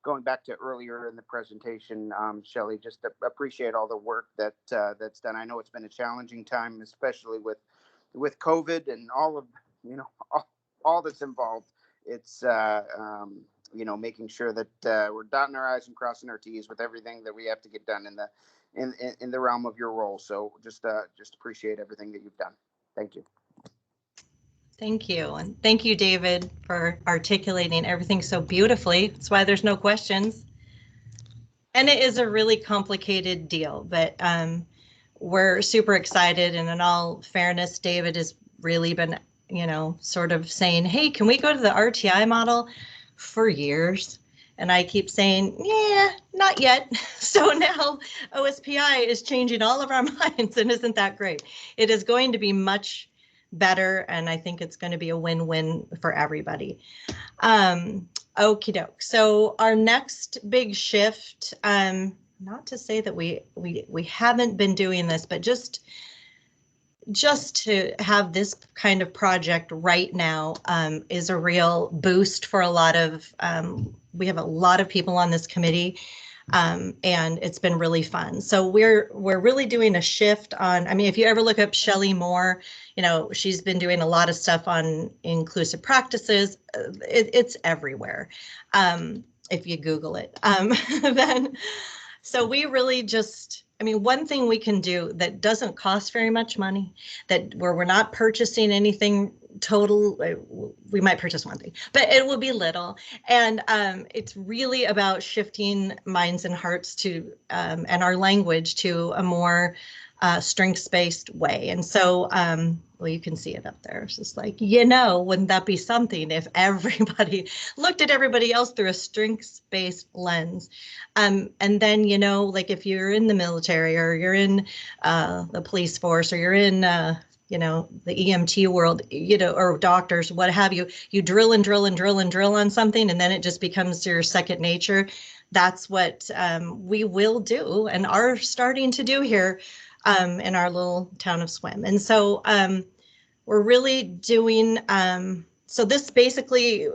going back to earlier in the presentation, Shelley, just appreciate all the work that's done. I know it's been a challenging time, especially with COVID and all of all that's involved. It's making sure that we're dotting our I's and crossing our T's with everything that we have to get done in the realm of your role. So just appreciate everything that you've done. Thank you. Thank you. And thank you, David, for articulating everything so beautifully. That's why there's no questions. And it is a really complicated deal, but we're super excited. And in all fairness, David has really been, sort of saying, hey, can we go to the RTI model for years? And I keep saying, yeah, not yet. So now OSPI is changing all of our minds, and isn't that great? It is going to be much better, and I think it's going to be a win-win for everybody. Okie doke. So our next big shift, not to say that we haven't been doing this, but just to have this kind of project right now is a real boost for a lot of, we have a lot of people on this committee, and it's been really fun. So we're really doing a shift on, if you ever look up Shelley Moore, she's been doing a lot of stuff on inclusive practices. It's everywhere. If you Google it, so we really just, one thing we can do that doesn't cost very much money, where we're not purchasing anything total, we might purchase one thing, but it will be little. And it's really about shifting minds and hearts to, and our language to a more strengths-based way. And so, well, you can see it up there. It's just like, wouldn't that be something if everybody looked at everybody else through a strengths-based lens? And then, like if you're in the military, or you're in the police force, or you're in, the EMT world, or doctors, what have you, you drill and drill and drill and drill on something, and then it just becomes your second nature. That's what we will do and are starting to do here in our little town of Sequim. And so we're really doing, so this basically,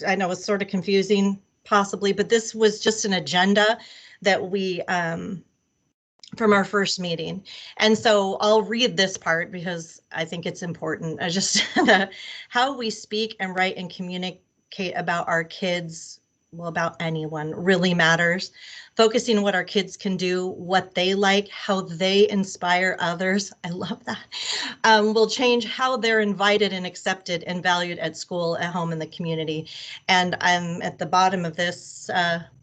I know it's sort of confusing possibly, but this was just an agenda that we, from our first meeting. And so I'll read this part because I think it's important. I just, how we speak and write and communicate about our kids, well, about anyone, really matters. Focusing on what our kids can do, what they like, how they inspire others. I love that. Will change how they're invited and accepted and valued at school, at home, in the community. And I'm at the bottom of this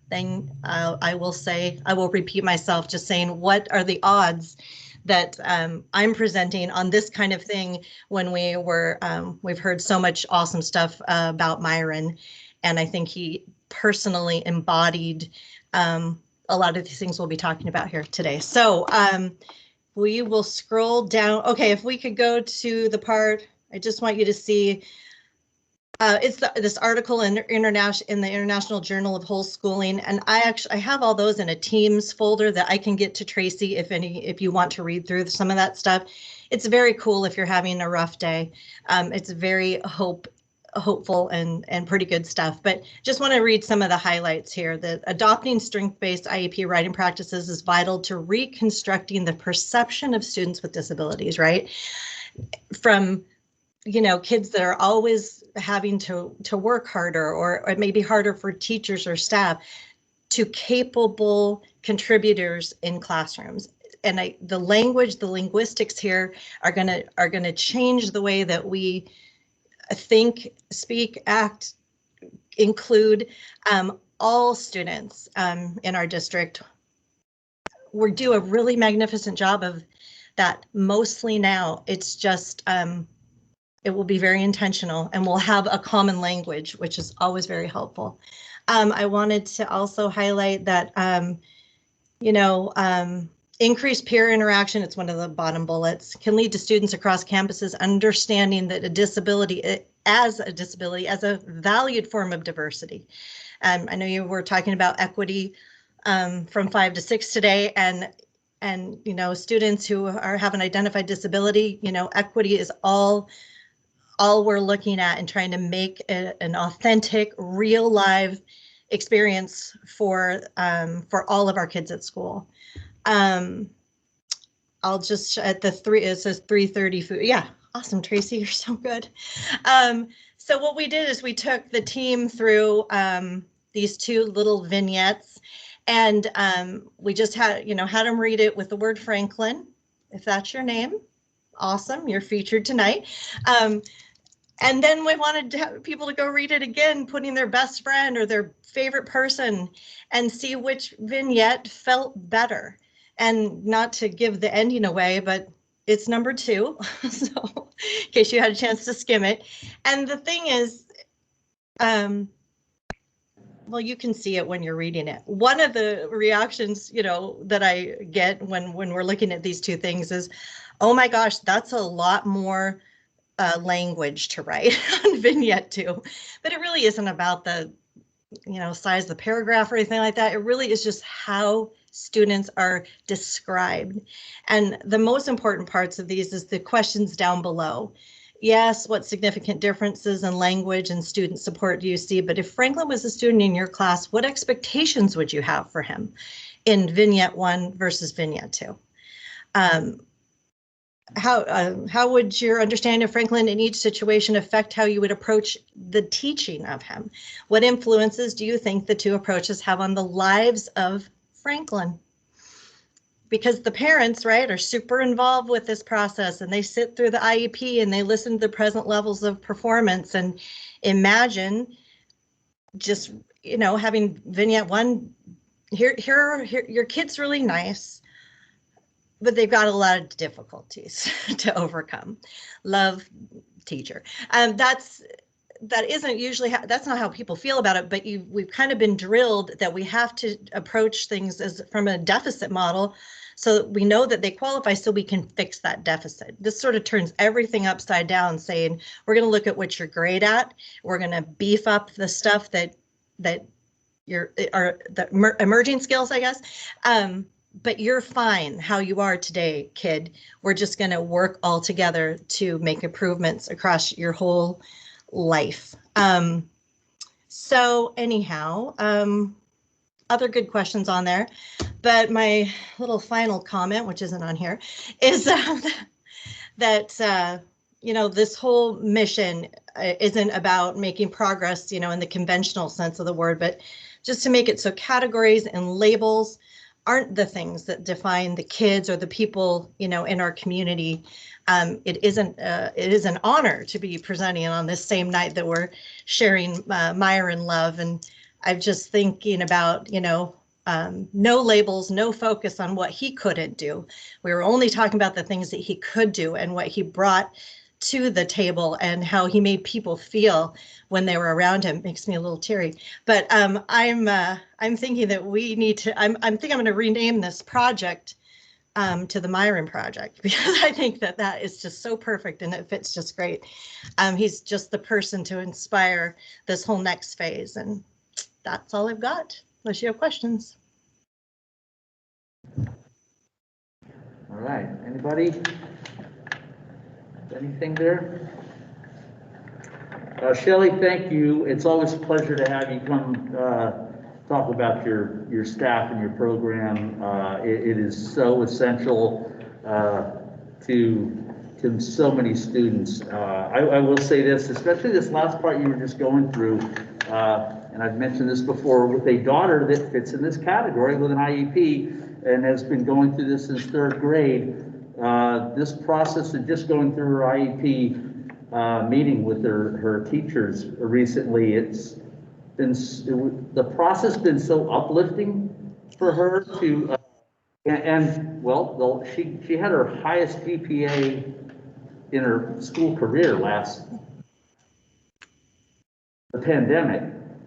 thing. I will repeat myself, just saying, what are the odds that I'm presenting on this kind of thing when we've heard so much awesome stuff about Myron. And I think he personally embodied a a lot of these things we'll be talking about here today. So we will scroll down. Okay, if we could go to the part, I just want you to see, it's this article in the International Journal of Whole Schooling, and I have all those in a Teams folder that I can get to Tracy if you want to read through some of that stuff. It's very cool if you're having a rough day. It's very hopeful and pretty good stuff, but just want to read some of the highlights here. That adopting strength-based IEP writing practices is vital to reconstructing the perception of students with disabilities, right? From, you know, kids that are always having to work harder, or it may be harder for teachers or staff, to capable contributors in classrooms. And the language, the linguistics here are gonna change the way that we think, speak, act, include all students in our district. We do a really magnificent job of that mostly now. It's just, it will be very intentional, and we'll have a common language, which is always very helpful. I wanted to also highlight that, increased peer interaction, it's one of the bottom bullets, can lead to students across campuses understanding that a disability as a valued form of diversity. I know you were talking about equity from 5 to 6 today, and you know, students who have an identified disability, you know, equity is all we're looking at and trying to make an authentic, real live experience for all of our kids at school. I'll just at the 3, it says 3:30 food. Yeah, awesome, Tracy, you're so good. So what we did is we took the team through these 2 little vignettes, and we just had them read it with the word Franklin, if that's your name. Awesome, you're featured tonight. And then we wanted to have people to go read it again, putting their best friend or their favorite person, and see which vignette felt better. And not to give the ending away, but it's number 2, so in case you had a chance to skim it. And the thing is, well, you can see it when you're reading it. One of the reactions, that I get when we're looking at these 2 things is, oh my gosh, that's a lot more language to write on vignette 2. But it really isn't about the, size of the paragraph or anything like that. It really is just how students are described. And the most important parts of these is the questions down below. Yes, what significant differences in language and student support do you see? But if Franklin was a student in your class, what expectations would you have for him in vignette 1 versus vignette 2? How would your understanding of Franklin in each situation affect how you would approach the teaching of him? What influences do you think the 2 approaches have on the lives of Franklin? Because the parents, right, are super involved with this process, and they sit through the IEP and they listen to the present levels of performance, and imagine just, having vignette 1, here, your kid's really nice, but they've got a lot of difficulties to overcome. Love, teacher. That isn't usually that's not how people feel about it, but we've kind of been drilled that we have to approach things as from a deficit model, so that we know that they qualify, so we can fix that deficit. This sort of turns everything upside down, saying we're going to look at what you're great at. We're going to beef up the stuff that are the emerging skills, I guess. But you're fine how you are today, kid. We're just going to work all together to make improvements across your whole life. So anyhow, other good questions on there, but my little final comment, which isn't on here, is that this whole mission isn't about making progress, in the conventional sense of the word, but just to make it so categories and labels aren't the things that define the kids or the people, in our community. It is an honor to be presenting on this same night that we're sharing Myron love. And I'm just thinking about, no labels, no focus on what he couldn't do. We were only talking about the things that he could do and what he brought to the table and how he made people feel when they were around him. Makes me a little teary. But I'm thinking that we need to. I'm going to rename this project to the Myron Project, because I think that that is just so perfect and it fits just great. He's just the person to inspire this whole next phase, and that's all I've got, unless you have questions. All right, anybody? Anything there? Shelley, thank you. It's always a pleasure to have you come talk about your staff and your program. It is so essential to so many students. I will say this, especially this last part you were just going through, and I've mentioned this before, with a daughter that fits in this category with an IEP and has been going through this since 3rd grade. This process of just going through her IEP meeting with her teachers recently, the process has been so uplifting for her to, well, she had her highest GPA in her school career the pandemic,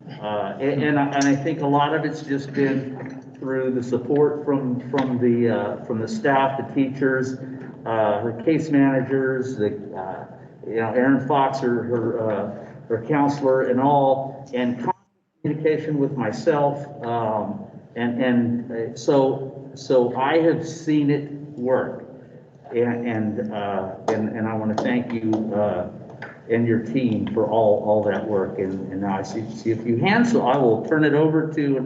and I think a lot of it's just been through the support from the staff, the teachers, her case managers, Erin Fox, her counselor, and all, and communication with myself, so I have seen it work, and I want to thank you and your team for all that work. And now I see a few hands, so I will turn it over to,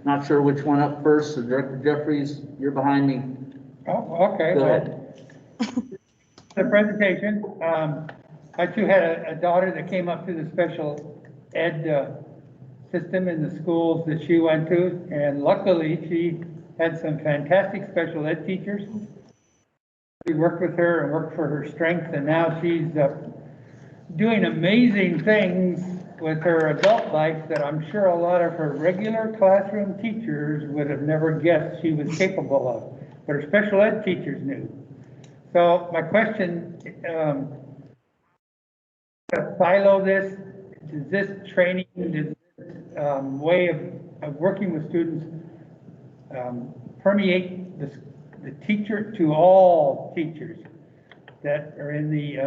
not sure which one up first. So Director Jeffries, you're behind me. Oh, okay. Go ahead. The presentation. I too had a daughter that came up through the special ed system in the schools that she went to, and luckily she had some fantastic special ed teachers. We worked with her and worked for her strength, and now she's doing amazing things with her adult life that I'm sure a lot of her regular classroom teachers would have never guessed she was capable of, but her special ed teachers knew. So my question, silo this, does this training, does this way of working with students permeate the teacher to all teachers that are in the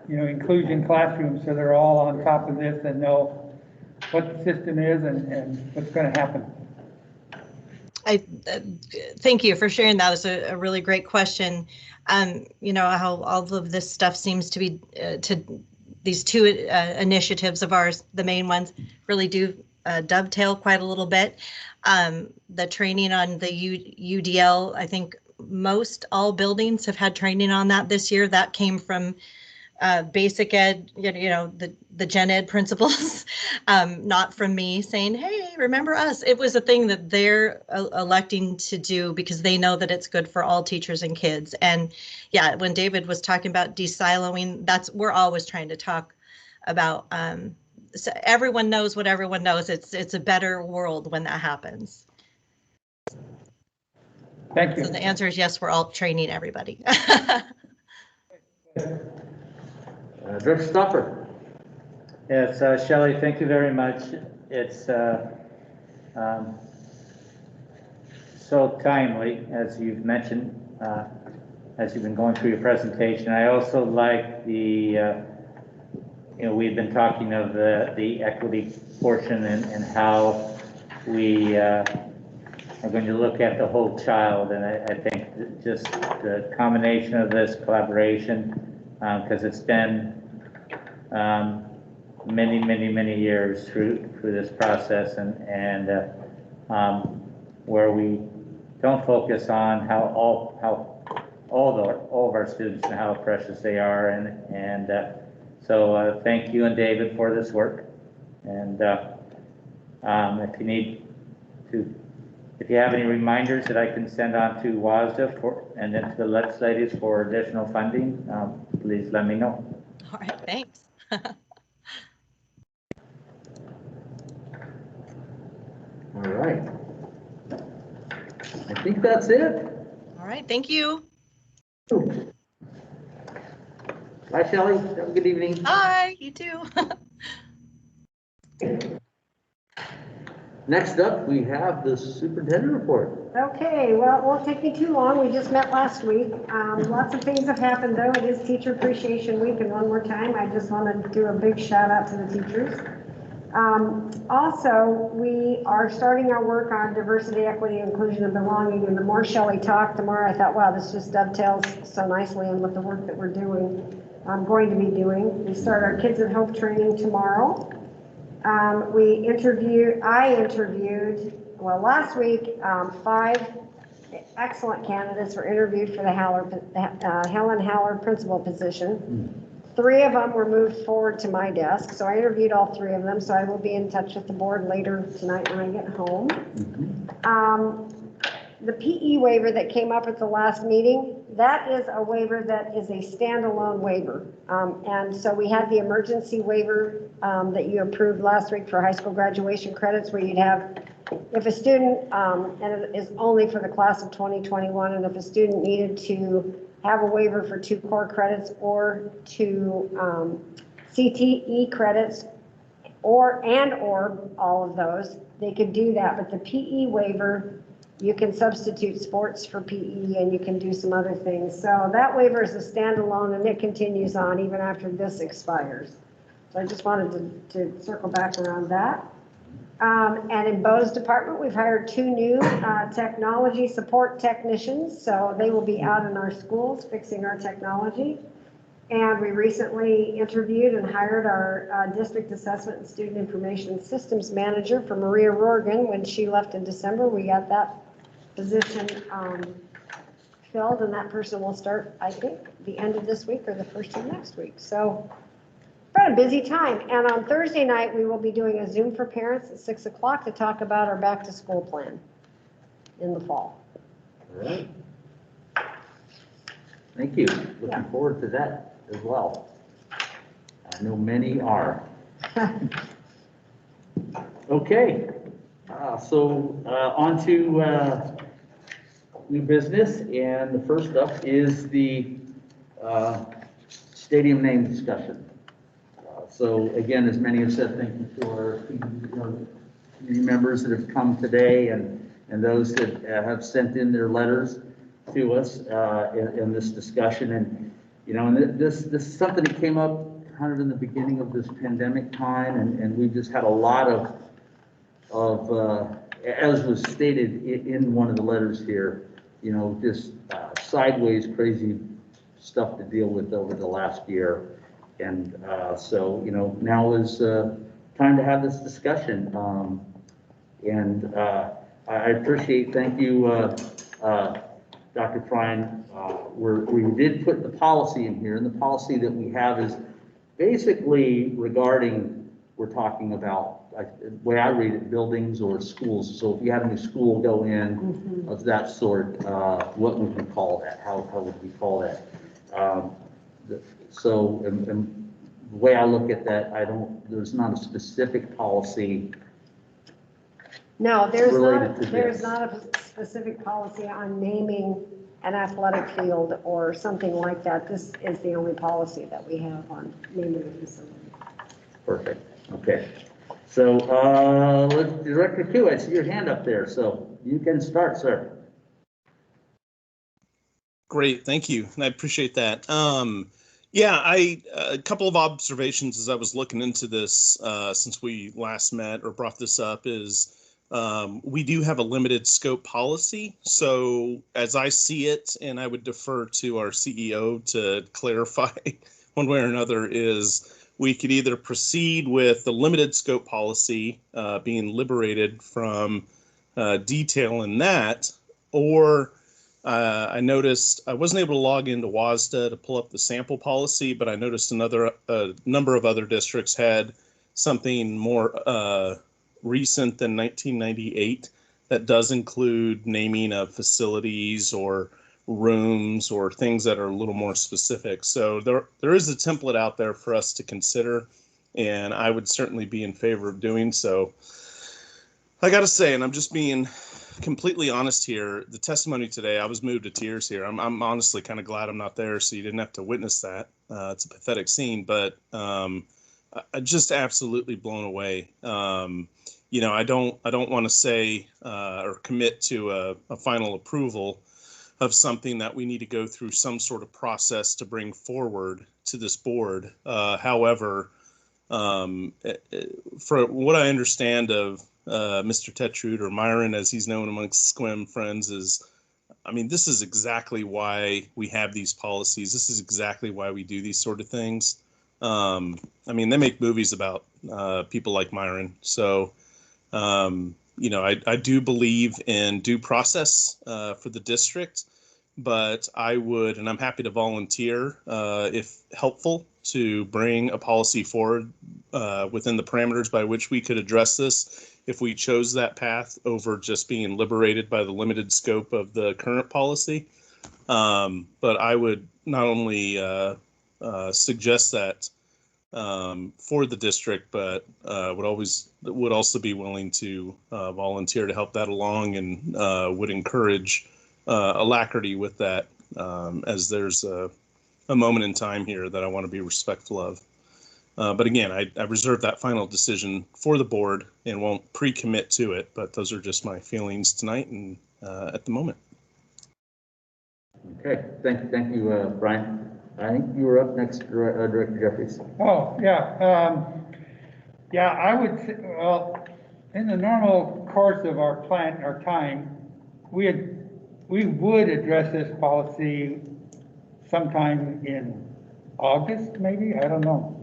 inclusion classroom, so they're all on top of this and know what the system is and what's going to happen? I thank you for sharing that. It's a really great question. How all of this stuff seems to be to these two initiatives of ours, the main ones, really do dovetail quite a little bit. The training on the UDL, I think all buildings have had training on that this year. That came from basic ed, the gen ed principals, not from me saying, hey, remember us. It was a thing that they're electing to do because they know that it's good for all teachers and kids. And yeah, when David was talking about de-siloing, we're always trying to talk about, so everyone knows what everyone knows. It's a better world when that happens. Thank you. So the answer is yes, we're all training everybody. Director Stuffer. Yes, Shelley, thank you very much. It's so timely, as you've mentioned, as you've been going through your presentation. I also like the, we've been talking of the equity portion and how we are going to look at the whole child. And I think just the combination of this collaboration, because it's been many years through this process, and where we don't focus on how all of our students and how precious they are, and so thank you and David for this work. And if you have any reminders that I can send on to WASDA and then to the legislators for additional funding, please let me know. All right, thanks. All right. I think that's it. All right, thank you. Okay, Bye, Shelley. Have a good evening. Bye, you too. Next up, we have the superintendent report. Okay, well, it won't take me too long. We just met last week. Lots of things have happened though. It is Teacher Appreciation Week, and one more time, I just want to do a big shout out to the teachers. Also, we are starting our work on diversity, equity, inclusion, and belonging. And the more Shelley talked, the more I thought, wow, this just dovetails so nicely in with the work that we're doing. I'm going to be doing. We start our Kids at Hope training tomorrow. I interviewed, well, last week, 5 excellent candidates were interviewed for the Helen Haller principal position. 3 of them were moved forward to my desk, so I interviewed all 3 of them, so I will be in touch with the board later tonight when I get home. The PE waiver that came up at the last meeting, that is a waiver that is a standalone waiver. And so we had the emergency waiver that you approved last week for high school graduation credits, where you'd have, if a student, and it is only for the class of 2021, and if a student needed to have a waiver for 2 core credits or 2 CTE credits, or all of those, they could do that. But the PE waiver, you can substitute sports for PE, and you can do some other things. So that waiver is a standalone, and it continues on even after this expires. So I just wanted to circle back around that. And in Bo's department, we've hired 2 new technology support technicians. So they will be out in our schools fixing our technology. And we recently interviewed and hired our district assessment and student information systems manager for Maria Rorgan. When she left in December, we got that position filled, and that person will start, I think, the end of this week or the first of next week. So we're at a busy time. And on Thursday night, we will be doing a Zoom for parents at 6 o'clock to talk about our back to school plan in the fall. All right. Thank you. Looking forward to that as well. I know many are. Okay. So on to new business, and the first up is the stadium name discussion. So again, as many have said, thank you to our community members that have come today, and those that have sent in their letters to us in this discussion. And and this is something that came up kind of in the beginning of this pandemic time, and we just had a lot of as was stated in one of the letters here, just sideways crazy stuff to deal with over the last year. And so, now is time to have this discussion. And I appreciate, thank you, Dr. Prine. We did put the policy in here, and the policy that we have is basically regarding, we're talking about, the way I read it, buildings or schools. So if you had a new school go in of that sort, what would we call that? How would we call that? So and the way I look at that, there's not a specific policy. No, related to there's this. not a specific policy on naming an athletic field or something like that. This is the only policy that we have on naming a facility. Perfect. Okay. So Director Q, I see your hand up there, so you can start, sir. Great, thank you, and I appreciate that. Yeah, a couple of observations as I was looking into this since we last met or brought this up is we do have a limited scope policy. So as I see it, and I would defer to our CEO to clarify one way or another, is we could either proceed with the limited scope policy being liberated from detail in that, or I noticed I wasn't able to log into WASDA to pull up the sample policy, but I noticed a number of other districts had something more recent than 1998 that does include naming of facilities or rooms or things that are a little more specific. So there is a template out there for us to consider, and I would certainly be in favor of doing so. I got to say, and I'm just being completely honest here, the testimony today, I was moved to tears here. I'm honestly kind of glad I'm not there, so you didn't have to witness that. It's a pathetic scene, but I just absolutely blown away. You know, I don't want to say or commit to a final approval of something that we need to go through some sort of process to bring forward to this board. However, for what I understand of Mr. Tetrud, or Myron as he's known amongst SQUIM friends, is, I mean, this is exactly why we have these policies. This is exactly why we do these sort of things. I mean, they make movies about people like Myron. So, you know, I do believe in due process for the district, but I would, and I'm happy to volunteer if helpful, to bring a policy forward within the parameters by which we could address this if we chose that path over just being liberated by the limited scope of the current policy. But I would not only suggest that for the district, but would also be willing to volunteer to help that along, and would encourage alacrity with that, as there's a moment in time here that I want to be respectful of. But again, I reserve that final decision for the board and won't pre-commit to it, but those are just my feelings tonight and at the moment. Okay, thank you, Brian. I think you were up next, Director Jeffries. Oh, yeah. Yeah, I would say, well, in the normal course of our time, we would address this policy sometime in August, maybe, I don't know.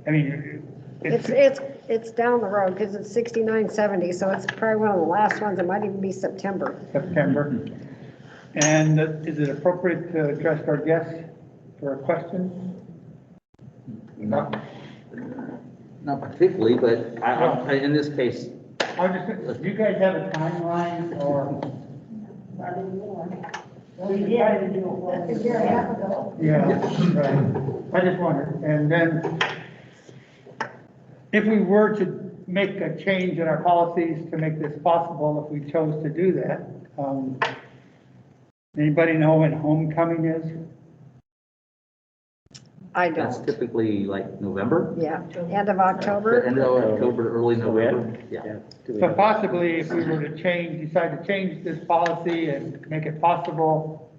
I mean, It's down the road because it's 6970, so it's probably one of the last ones. It might even be September. And is it appropriate to address our guests for a question? Not particularly, but I in this case. Do you guys have a timeline or? We did a year and a half ago. Yeah, right. I just wondered. And then if we were to make a change in our policies to make this possible, if we chose to do that, anybody know when homecoming is? I That's don't. typically like November? Yeah, end of October. End of October, early November. Yeah. So possibly if we were to decide to change this policy and make it possible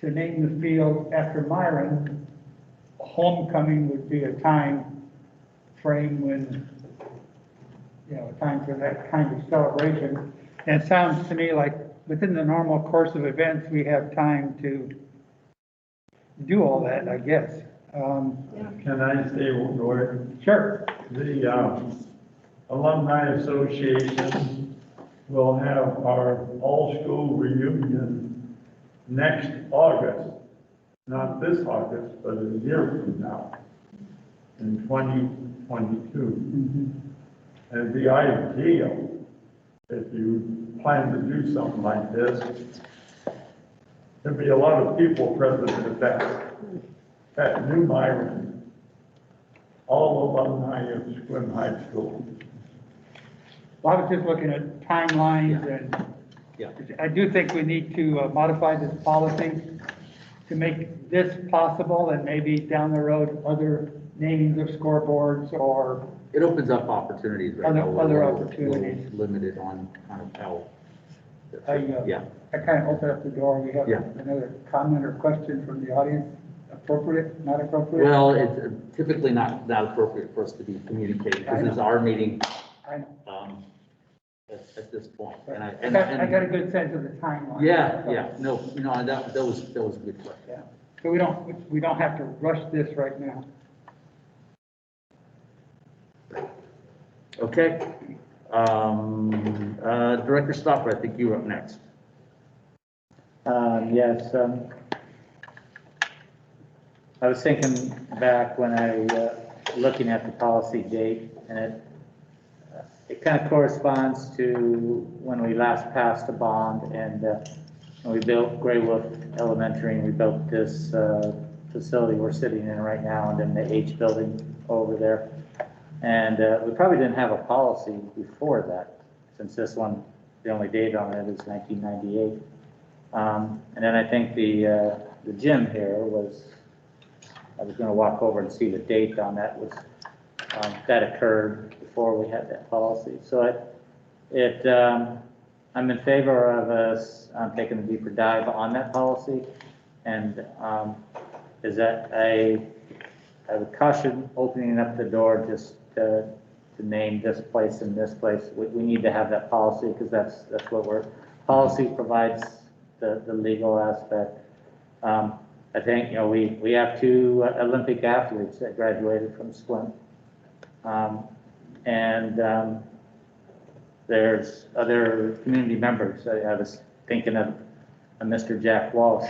to name the field after Myron, homecoming would be a time frame when, you know, time for that kind of celebration. And it sounds to me like within the normal course of events, we have time to do all that, I guess. Can I say one word? Sure. The Alumni Association will have our all-school reunion next August, not this August, but a year from now, in 2022. And the ideal, if you plan to do something like this, there'd be a lot of people present at New Myron, all alumni of Sequim High School. Well, I was just looking at timelines, and I do think we need to modify this policy to make this possible, and maybe down the road, other namings of scoreboards or It opens up opportunities right now. other opportunities. Limited on kind of how. I kind of open up the door. We have another comment or question from the audience. Appropriate, not appropriate? Well, it's typically not appropriate for us to be communicating. This is our meeting. At this point. And I got a good sense of the timeline. No, that was a good question. Yeah. So we don't have to rush this right now. Okay. Director Stopper, I think you were up next. Yes. I was thinking back when looking at the policy date, and it kind of corresponds to when we last passed a bond, and when we built Gray Wolf Elementary, and we built this facility we're sitting in right now, and then the H building over there. And we probably didn't have a policy before that, since this one the only date on it is 1998. And then I think the gym here was, I was going to walk over and see the date on that, was that occurred before we had that policy. So I'm in favor of us taking a deeper dive on that policy, and is that I would caution opening up the door just to name this place and this place. We need to have that policy, because that's what policy provides the legal aspect. I think, we have 2 Olympic athletes that graduated from Sequim. There's other community members. I was thinking of Mr. Jack Walsh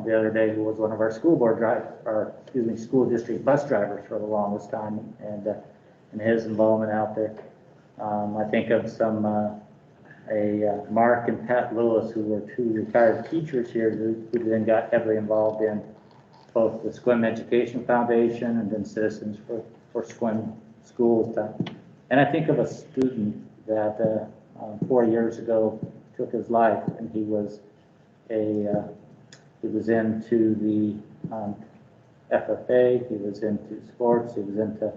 the other day, who was one of our school district bus drivers for the longest time, and his involvement out there. I think of some Mark and Pat Lewis, who were 2 retired teachers here, who then got heavily involved in both the Sequim Education Foundation and then Citizens for Sequim Schools. And I think of a student that 4 years ago took his life, and he was into the FFA, he was into sports, he was into,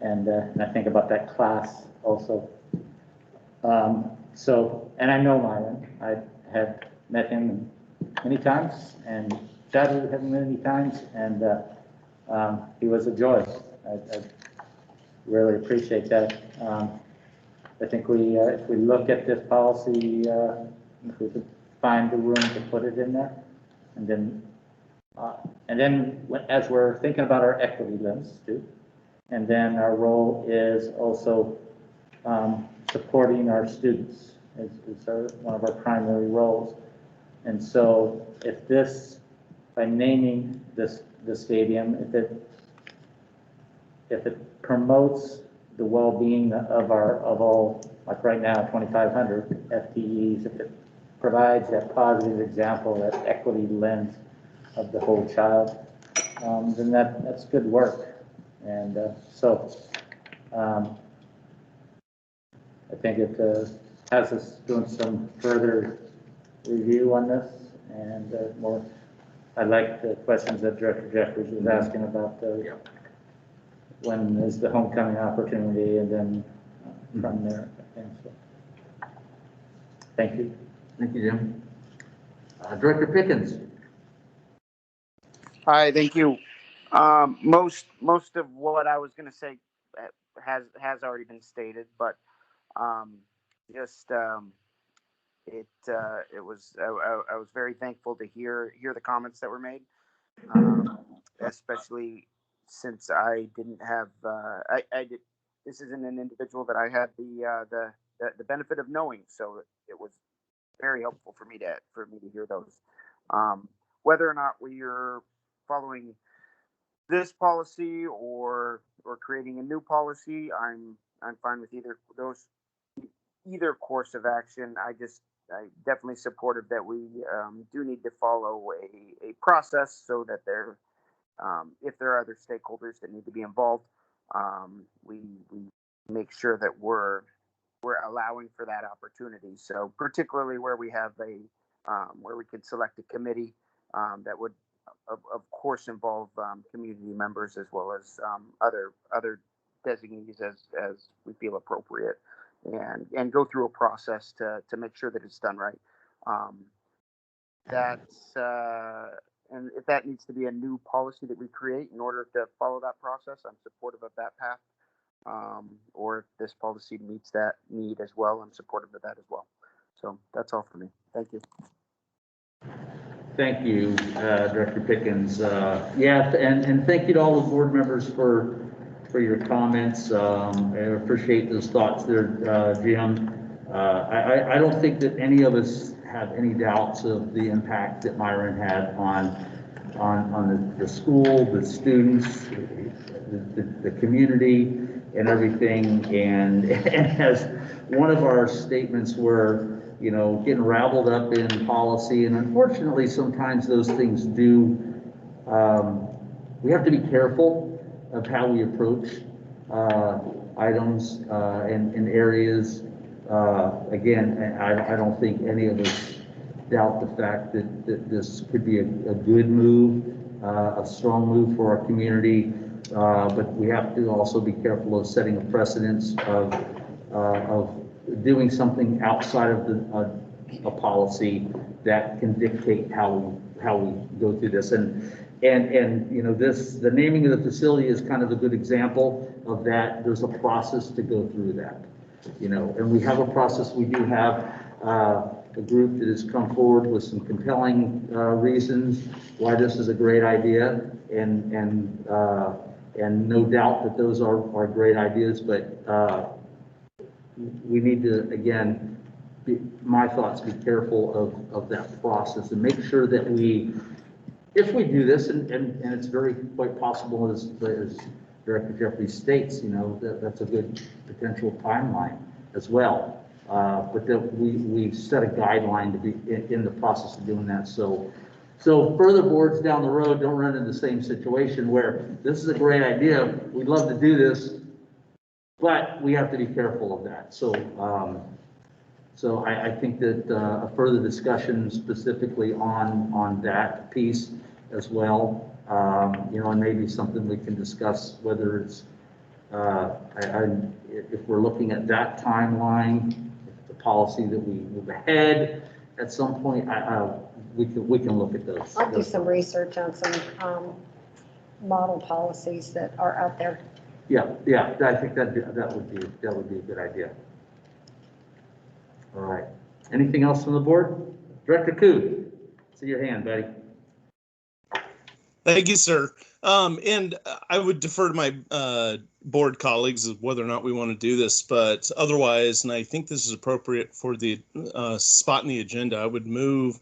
and I think about that class also. And I know Myron. I have met him many times and chatted with him many times, and he was a joy. I really appreciate that. I think if we look at this policy, if we could find the room to put it in there, and then as we're thinking about our equity lens too, and then our role is also supporting our students is one of our primary roles. And so by naming the stadium, if it promotes the well-being of all, like right now, 2,500 FTEs, if it provides that positive example, that equity lens of the whole child, then that's good work. And I think it has us doing some further review on this, and more. I like the questions that Director Jeffries was asking about when is the homecoming opportunity, and then from there. So, thank you. Thank you, Jim. Director Pickens. Hi, thank you. Most of what I was going to say has already been stated, but it was I was very thankful to hear the comments that were made, especially since I didn't have this isn't an individual that I had the benefit of knowing, so it was very helpful for me to hear those. Whether or not we're following this policy or creating a new policy, I'm fine with either course of action. I definitely supportive that we do need to follow a process, so that if there are other stakeholders that need to be involved, we make sure that we're allowing for that opportunity. So particularly where we have where we could select a committee that would of course involve community members, as well as other designees as we feel appropriate, and go through a process to make sure that it's done right. And if that needs to be a new policy that we create in order to follow that process, I'm supportive of that path. Or if this policy meets that need as well, I'm supportive of that as well. So that's all for me. Thank you. Thank you, Director Pickens. And thank you to all the board members for your comments. I appreciate those thoughts there, Jim. I don't think that any of us have any doubts of the impact that Myron had on the school, the students, the community, and everything. And as one of our statements were, getting raveled up in policy, and unfortunately sometimes those things do, we have to be careful of how we approach items in areas again, and I don't think any of us doubt the fact that this could be a good move, a strong move for our community, but we have to also be careful of setting a precedence of doing something outside of a policy that can dictate how we go through this. And you know, the naming of the facility is kind of a good example of that. There's a process to go through that, you know, and we have a process. We do have a group that has come forward with some compelling reasons why this is a great idea, and no doubt that those are great ideas, but we need to, again, my thoughts, be careful of that process and make sure that if we do this, and it's very quite possible, as Director Jeffrey states, you know, that's a good potential timeline as well. But that we set a guideline to be in the process of doing that. So further boards down the road don't run into the same situation where this is a great idea, we'd love to do this, but we have to be careful of that. So I think that a further discussion specifically on that piece as well, you know, and maybe something we can discuss, whether it's, if we're looking at that timeline, the policy that we move ahead at some point, we can look at those. I'll do some research on some model policies that are out there. Yeah, I think that would be a good idea. All right. Anything else from the board? Director Koo, see your hand, buddy. Thank you, sir. And I would defer to my board colleagues of whether or not we want to do this, but otherwise, and I think this is appropriate for the spot in the agenda, I would move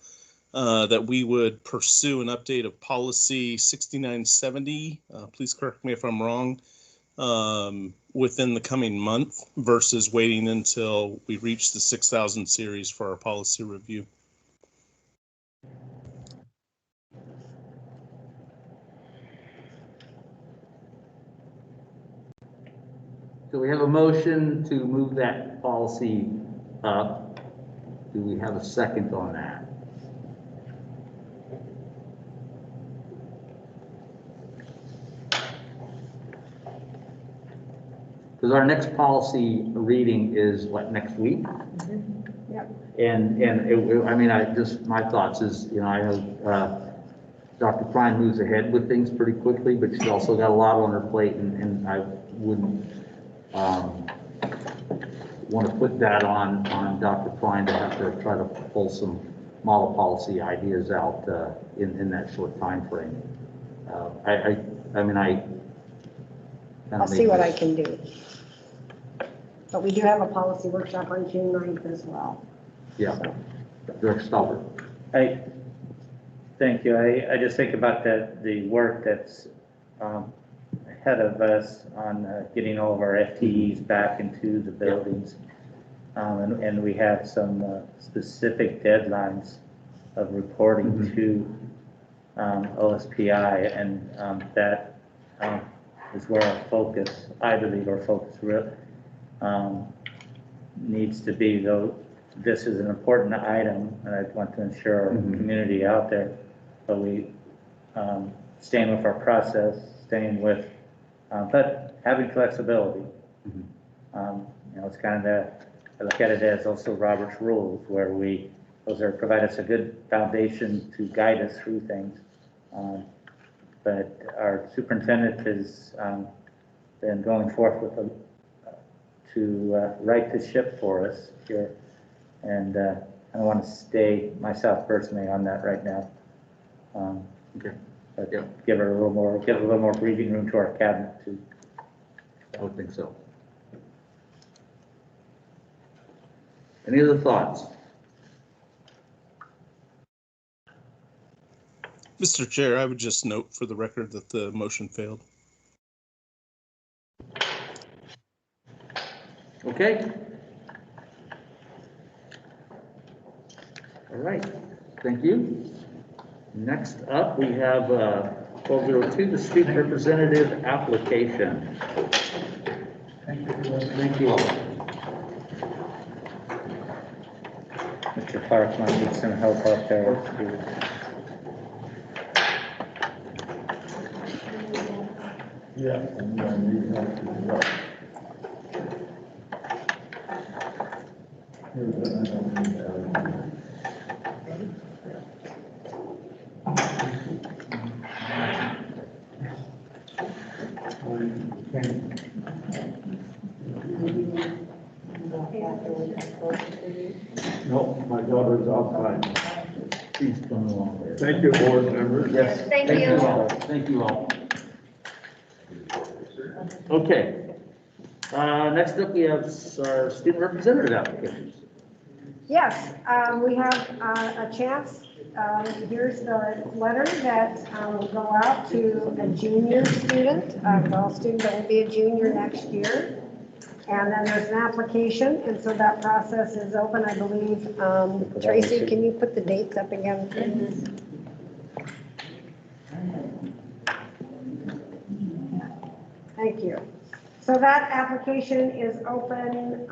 that we would pursue an update of policy 6970. Please correct me if I'm wrong. Within the coming month versus waiting until we reach the 6,000 series for our policy review. So we have a motion to move that policy up. Do we have a second on that? Because our next policy reading is what, next week? Mm-hmm. Yep. And I mean, my thoughts is, you know, I know Dr. Klein moves ahead with things pretty quickly, but she's also got a lot on her plate, and I wouldn't want to put that on Dr. Klein to have to try to pull some model policy ideas out in that short time frame. I'll see what I can do. But we do have a policy workshop on June 9th as well. Yeah, So. Director Stauber. Thank you. I just think about the work that's ahead of us on getting all of our FTEs back into the buildings. And we have some specific deadlines of reporting to OSPI, and that is where our focus, I believe our focus needs to be, though this is an important item, and I want to ensure our community out there, but we staying with our process, staying with, but having flexibility. You know, it's kind of, I look at it as also Robert's rules, where those provide us a good foundation to guide us through things. But our superintendent has been going forth with to right the ship for us here, and I want to stay myself personally on that right now. Okay. But give a little more breathing room to our cabinet too. I would think so. Any other thoughts? Mr. Chair, I would just note for the record that the motion failed. Okay. All right. Thank you. Next up, we have 1202, the student representative application. Thank you. Thank you all. Clark might need some help out there too. Yeah. And then you have to do that. Here's what I don't need to No, my daughter's outside. She's coming along there. Thank you, board members. Yes. Thank you. all. Thank you all. Okay. Next up, we have our student representative applications. Yes, we have a chance. Here's the letter that will go out to a junior student, a student that will be a junior next year. And then there's an application, and so that process is open, I believe. Tracy, can you put the dates up again, please? Thank you. So that application is open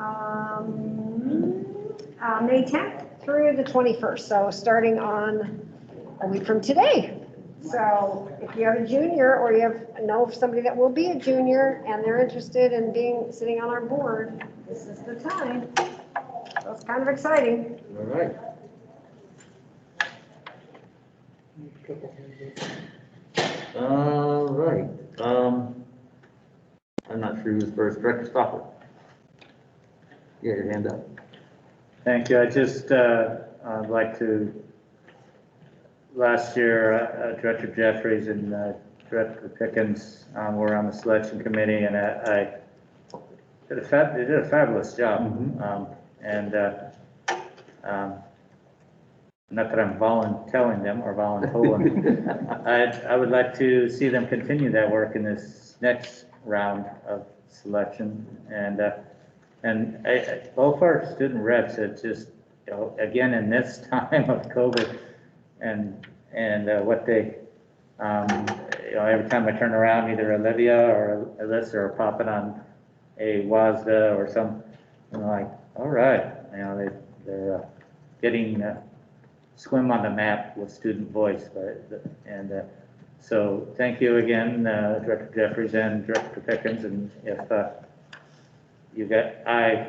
May 10th through the 21st, so starting on a week from today. So if you have a junior or you know somebody that will be a junior and they're interested in sitting on our board, this is the time. So it's kind of exciting. All right. All right. I'm not sure who's first. Director Stopper. Yeah, your hand up. Thank you. I just, I'd like to, last year, Director Jeffries and Director Pickens were on the selection committee, and they did a fabulous job. Not that I'm volunteering them or volunteering. I would like to see them continue that work in this next round of selection. And both our student reps have just, again, in this time of COVID and what they, every time I turn around, either Olivia or Alyssa are popping on a WASDA or some, I'm like, all right, they're getting swim on the map with student voice. So thank you again, Director Jeffries and Director Pickens, and if I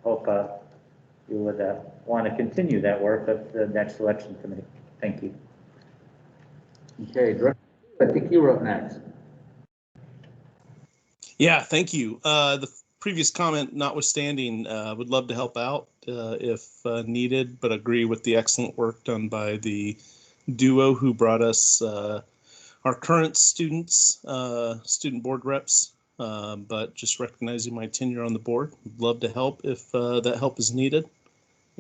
hope you would want to continue that work at the next selection committee. Thank you. Okay, Director, I think you were up next. Yeah, thank you. The previous comment notwithstanding, would love to help out if needed, but agree with the excellent work done by the duo who brought us our current students, student board reps, but just recognizing my tenure on the board, love to help if that help is needed,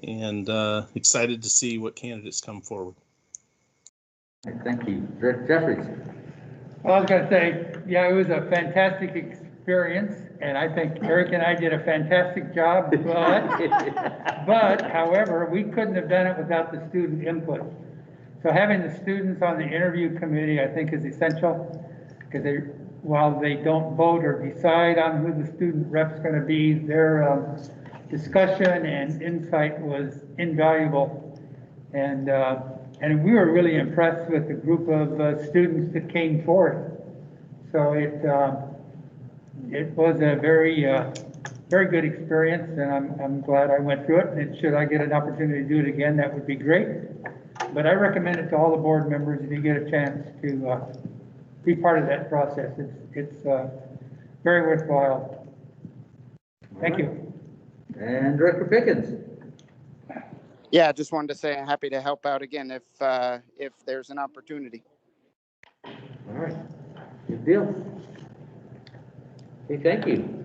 and excited to see what candidates come forward. Thank you. Director Jeffries. Well, I was going to say, yeah, it was a fantastic experience, and I think Eric and I did a fantastic job, but however, we couldn't have done it without the student input. So having the students on the interview committee, I think, is essential, because while they don't vote or decide on who the student rep's going to be, their discussion and insight was invaluable. And we were really impressed with the group of students that came forth. So it was a very good experience, and I'm glad I went through it. And should I get an opportunity to do it again, that would be great. But I recommend it to all the board members if you get a chance to be part of that process. It's very worthwhile. Thank you. And Director Pickens. Yeah, just wanted to say I'm happy to help out again if there's an opportunity. All right, good deal. Okay, thank you.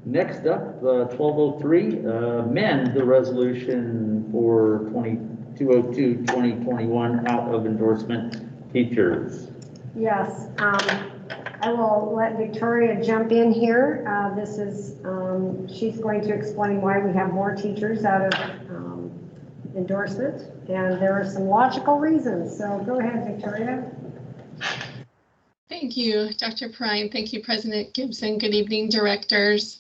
Next up, 1203, amend the resolution for 2202-2021 out of endorsement teachers. Yes, I will let Victoria jump in here. This is, she's going to explain why we have more teachers out of endorsement, and there are some logical reasons. So go ahead, Victoria. Thank you, Dr. Prine. Thank you, President Gibson. Good evening, directors.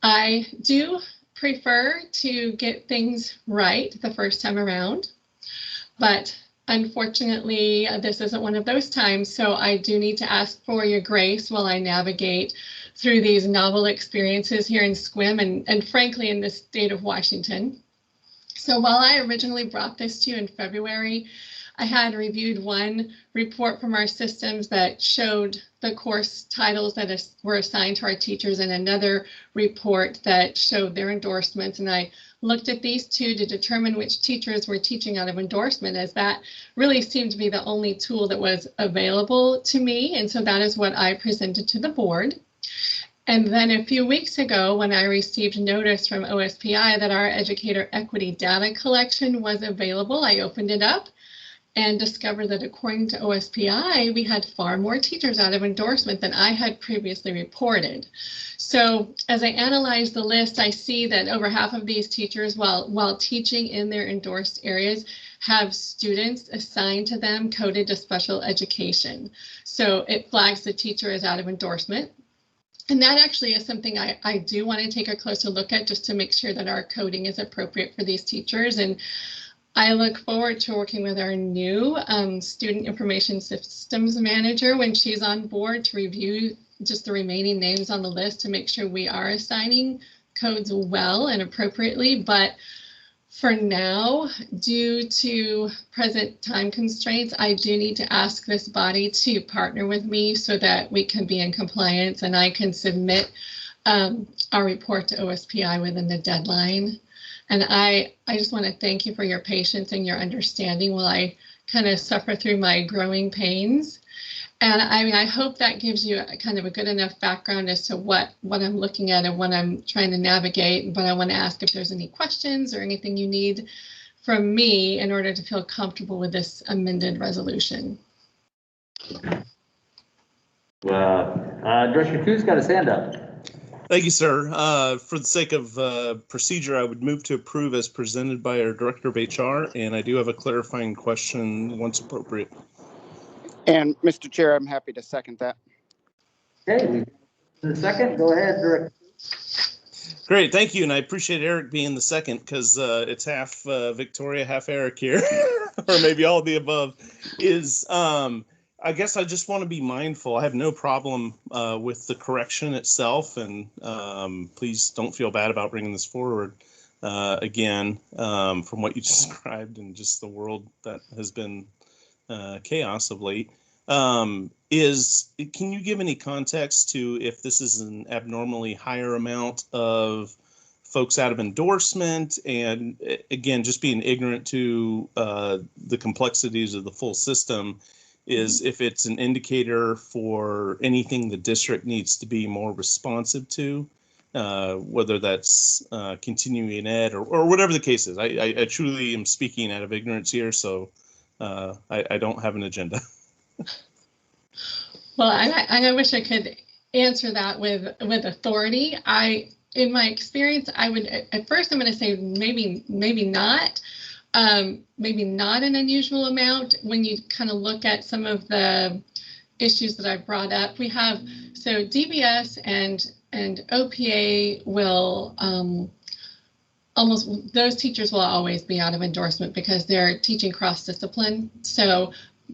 I do prefer to get things right the first time around, but unfortunately, this isn't one of those times, so I do need to ask for your grace while I navigate through these novel experiences here in Sequim and frankly in the state of Washington. So while I originally brought this to you in February, I had reviewed one report from our systems that showed the course titles that were assigned to our teachers and another report that showed their endorsements. And I looked at these two to determine which teachers were teaching out of endorsement, as that really seemed to be the only tool that was available to me. And so that is what I presented to the board. And then a few weeks ago, when I received notice from OSPI that our educator equity data collection was available, I opened it up and discovered that according to OSPI, we had far more teachers out of endorsement than I had previously reported. So as I analyze the list, I see that over half of these teachers, while teaching in their endorsed areas, have students assigned to them coded to special education. So it flags the teacher as out of endorsement. And that actually is something I do want to take a closer look at, just to make sure that our coding is appropriate for these teachers. And I look forward to working with our new student information systems manager when she's on board to review just the remaining names on the list to make sure we are assigning codes well and appropriately. But for now, due to present time constraints, I do need to ask this body to partner with me so that we can be in compliance and I can submit our report to OSPI within the deadline. And I just want to thank you for your patience and your understanding while I kind of suffer through my growing pains. And I mean, I hope that gives you a kind of a good enough background as to what I'm looking at and what I'm trying to navigate. But I want to ask if there's any questions or anything you need from me in order to feel comfortable with this amended resolution. Director Two's got his hand up. Thank you, sir. For the sake of procedure, I would move to approve as presented by our Director of HR, and I do have a clarifying question once appropriate. And Mr. Chair, I'm happy to second that. Okay, the second, go ahead, Director. Great, thank you, and I appreciate Eric being the second because it's half Victoria, half Eric here, or maybe all of the above. I guess I just want to be mindful. I have no problem with the correction itself, and please don't feel bad about bringing this forward again from what you described and just the world that has been chaos of late. Can you give any context to if this is an abnormally higher amount of folks out of endorsement, and again, just being ignorant to the complexities of the full system, is if it's an indicator for anything the district needs to be more responsive to, whether that's continuing ed or whatever the case is. I truly am speaking out of ignorance here, so I don't have an agenda. Well, I wish I could answer that with authority. In my experience, I would, at first I'm going to say maybe not. Maybe not an unusual amount when you kind of look at some of the issues that I brought up. We have, so DBS and OPA will those teachers will always be out of endorsement because they're teaching cross-discipline. So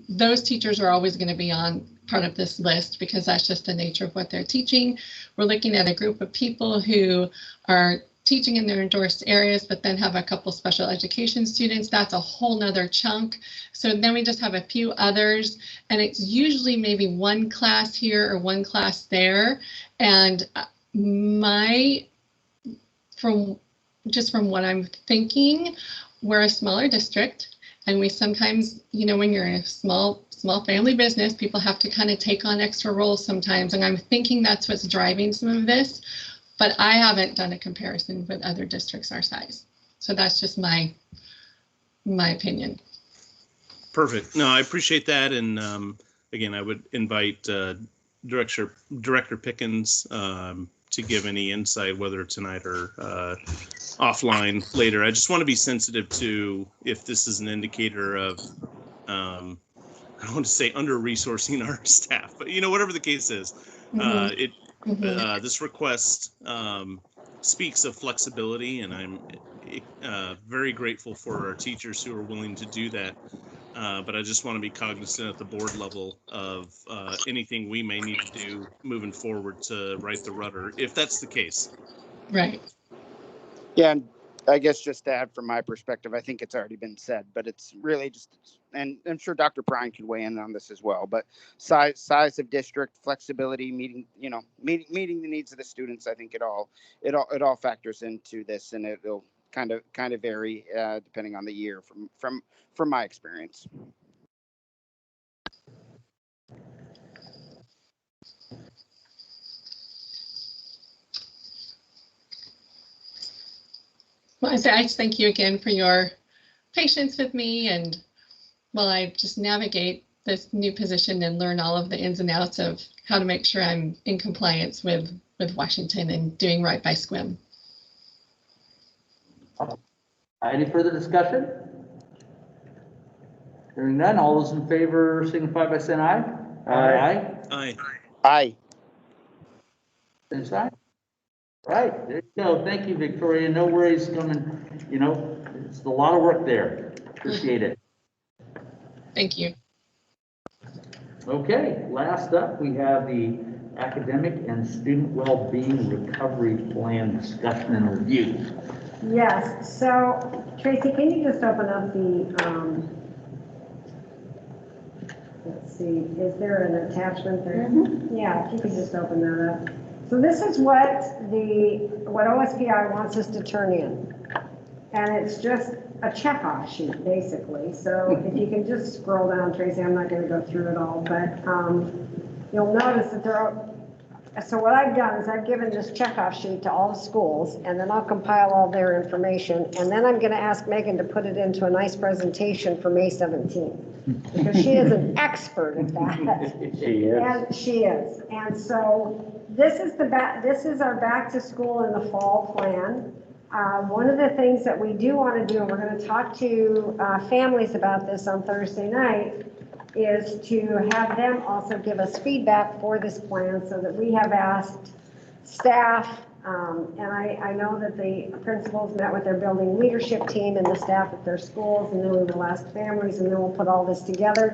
those teachers are always going to be on part of this list because that's just the nature of what they're teaching. We're looking at a group of people who are teaching in their endorsed areas, but then have a couple special education students. That's a whole nother chunk. So then we just have a few others, and it's usually maybe one class here or one class there. And from what I'm thinking, we're a smaller district, and we sometimes, when you're in a small family business, people have to kind of take on extra roles sometimes. And I'm thinking that's what's driving some of this. But I haven't done a comparison with other districts our size. So that's just my opinion. Perfect. No, I appreciate that. And again, I would invite Director Pickens to give any insight, whether tonight or offline later. I just want to be sensitive to if this is an indicator of, I don't want to say under-resourcing our staff, but whatever the case is, this request speaks of flexibility, and I'm very grateful for our teachers who are willing to do that. But I just want to be cognizant at the board level of anything we may need to do moving forward to right the rudder, if that's the case. Right. Yeah, and I guess just to add from my perspective, I think it's already been said, but it's really just, and I'm sure Dr. Bryan can weigh in on this as well, but size of district, flexibility, meeting the needs of the students. I think it all factors into this, and it'll kind of vary depending on the year from my experience. Well, I just thank you again for your patience with me, and while I just navigate this new position and learn all of the ins and outs of how to make sure I'm in compliance with Washington and doing right by SQUIM. Any further discussion? Hearing none, all those in favor signify by saying aye. Aye. Aye. Aye. Same sign. Right, there you go. Thank you, Victoria. No worries coming. It's a lot of work there. Appreciate it. Thank you. Okay, last up, we have the Academic and Student Wellbeing Recovery Plan Discussion and Review. Yes, so Tracy, can you just open up the, let's see, is there an attachment there? Mm-hmm. Yeah, if you could just open that up. So this is what OSPI wants us to turn in. And it's just a checkoff sheet, basically. So if you can just scroll down, Tracy, I'm not going to go through it all, but you'll notice that there are, so what I've done is I've given this checkoff sheet to all the schools, and then I'll compile all their information, and then I'm going to ask Megan to put it into a nice presentation for May 17th, because she is an expert at that. She is. And she is. And so this is our back to school in the fall plan. One of the things that we do want to do, and we're going to talk to families about this on Thursday night, is to have them also give us feedback for this plan, so that we have asked staff, and I know that the principals met with their building leadership team and the staff at their schools, and then we will ask families, and then we'll put all this together.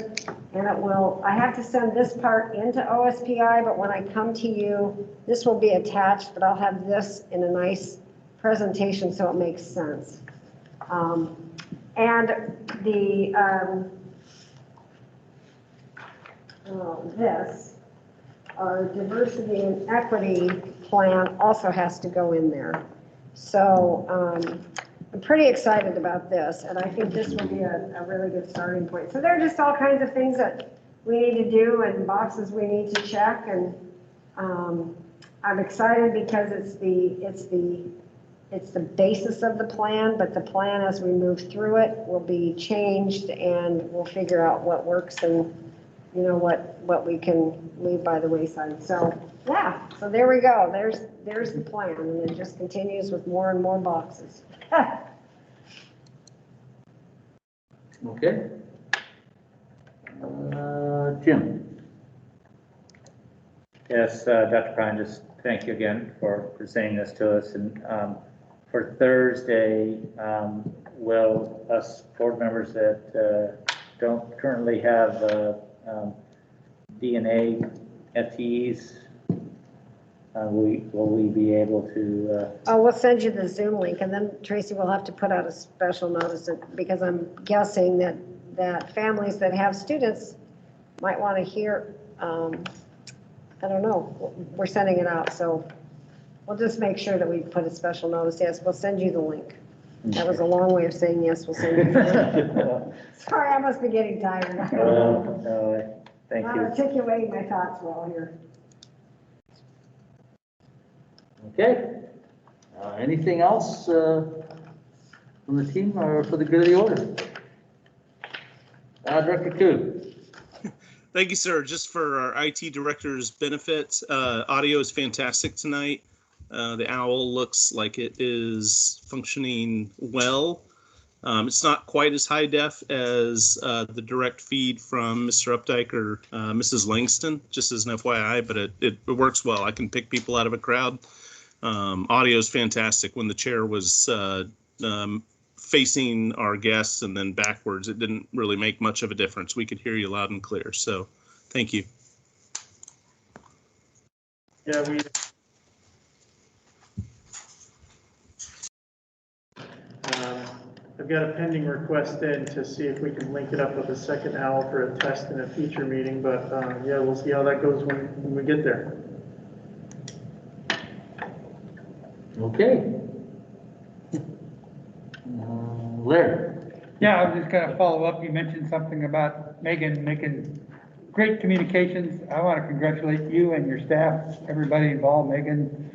And I have to send this part into OSPI, but when I come to you, this will be attached, but I'll have this in a nice presentation so it makes sense. And the our diversity and equity plan also has to go in there. So I'm pretty excited about this, and I think this will be a really good starting point. So there are just all kinds of things that we need to do and boxes we need to check, and I'm excited because it's the basis of the plan, but the plan as we move through it will be changed, and we'll figure out what works and what we can leave by the wayside. So yeah, so there we go. There's the plan, and it just continues with more and more boxes. Okay. Jim. Yes, Dr. Bryan, just thank you again for presenting this to us. And for Thursday, will us board members that don't currently have DNA FTEs, will we be able to? We'll send you the Zoom link, and then Tracy will have to put out a special notice, because I'm guessing that families that have students might want to hear, I don't know, we're sending it out, so we'll just make sure that we put a special notice. Yes, we'll send you the link. That was a long way of saying yes, we'll send you the link. Sorry, I must be getting tired. No, thank you. I'm articulating my thoughts well here. Okay. Anything else from the team or for the good of the order? Director Koo. Thank you, sir. Just for our IT director's benefit, audio is fantastic tonight. The OWL looks like it is functioning well. It's not quite as high def as the direct feed from Mr. Updike or Mrs. Langston, just as an FYI, but it works well. I can pick people out of a crowd. Audio is fantastic. When the chair was facing our guests and then backwards, it didn't really make much of a difference. We could hear you loud and clear. So thank you. Yeah, I've got a pending request in to see if we can link it up with a second owl for a test in a future meeting, but yeah, we'll see how that goes when we get there. Okay. Larry? Yeah, I was just gonna follow up. You mentioned something about Megan making great communications. I want to congratulate you and your staff, everybody involved, Megan,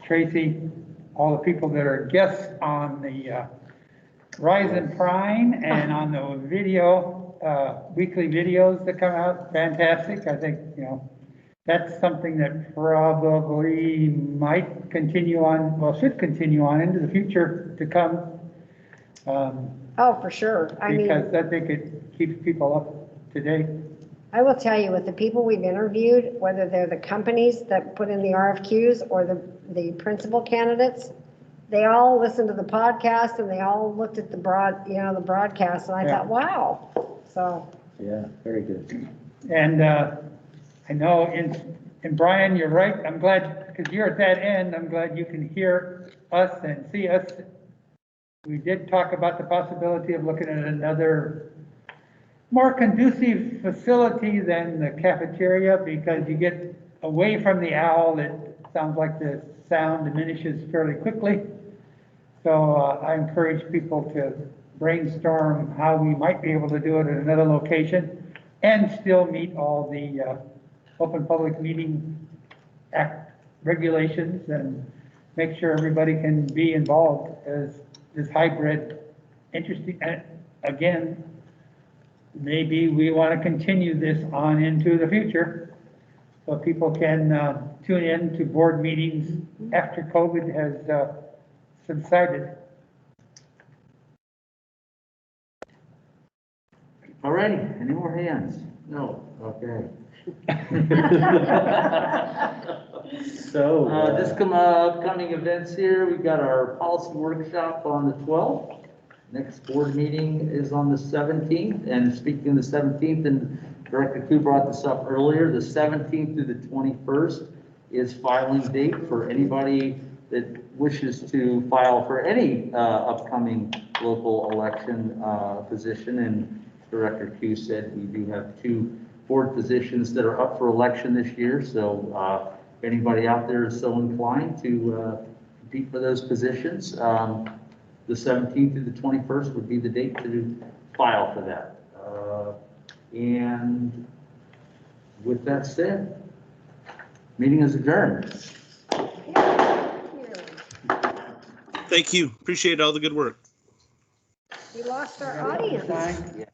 Tracy, all the people that are guests on the Rise and Prime and on the video, weekly videos that come out. Fantastic. I think, you know, that's something that probably might continue on, well, should continue on into the future to come. Oh, for sure. I mean, because I think it keeps people up to date. I will tell you, with the people we've interviewed, whether they're the companies that put in the RFQs or the principal candidates, they all listened to the podcast and they all looked at the the broadcast, and I thought, wow. So. Yeah, very good. And I know, and Brian, you're right. I'm glad, because you're at that end, I'm glad you can hear us and see us. We did talk about the possibility of looking at another more conducive facility than the cafeteria, because you get away from the owl. It sounds like the sound diminishes fairly quickly. So I encourage people to brainstorm how we might be able to do it at another location and still meet all the Open Public Meeting Act regulations and make sure everybody can be involved as this hybrid interesting. Again, maybe we want to continue this on into the future so people can tune in to board meetings after COVID has subsided. All righty, any more hands? No, okay. So, Just upcoming events here, we've got our policy workshop on the 12th. Next board meeting is on the 17th, and speaking of the 17th, and Director Koo brought this up earlier, the 17th through the 21st is filing date for anybody that wishes to file for any upcoming local election position. And Director Koo said we do have 2 board positions that are up for election this year, so if anybody out there is so inclined to compete for those positions, the 17th through the 21st would be the date to file for that. And with that said, meeting is adjourned. Thank you. Appreciate all the good work. We lost our audience. Fine. Yeah.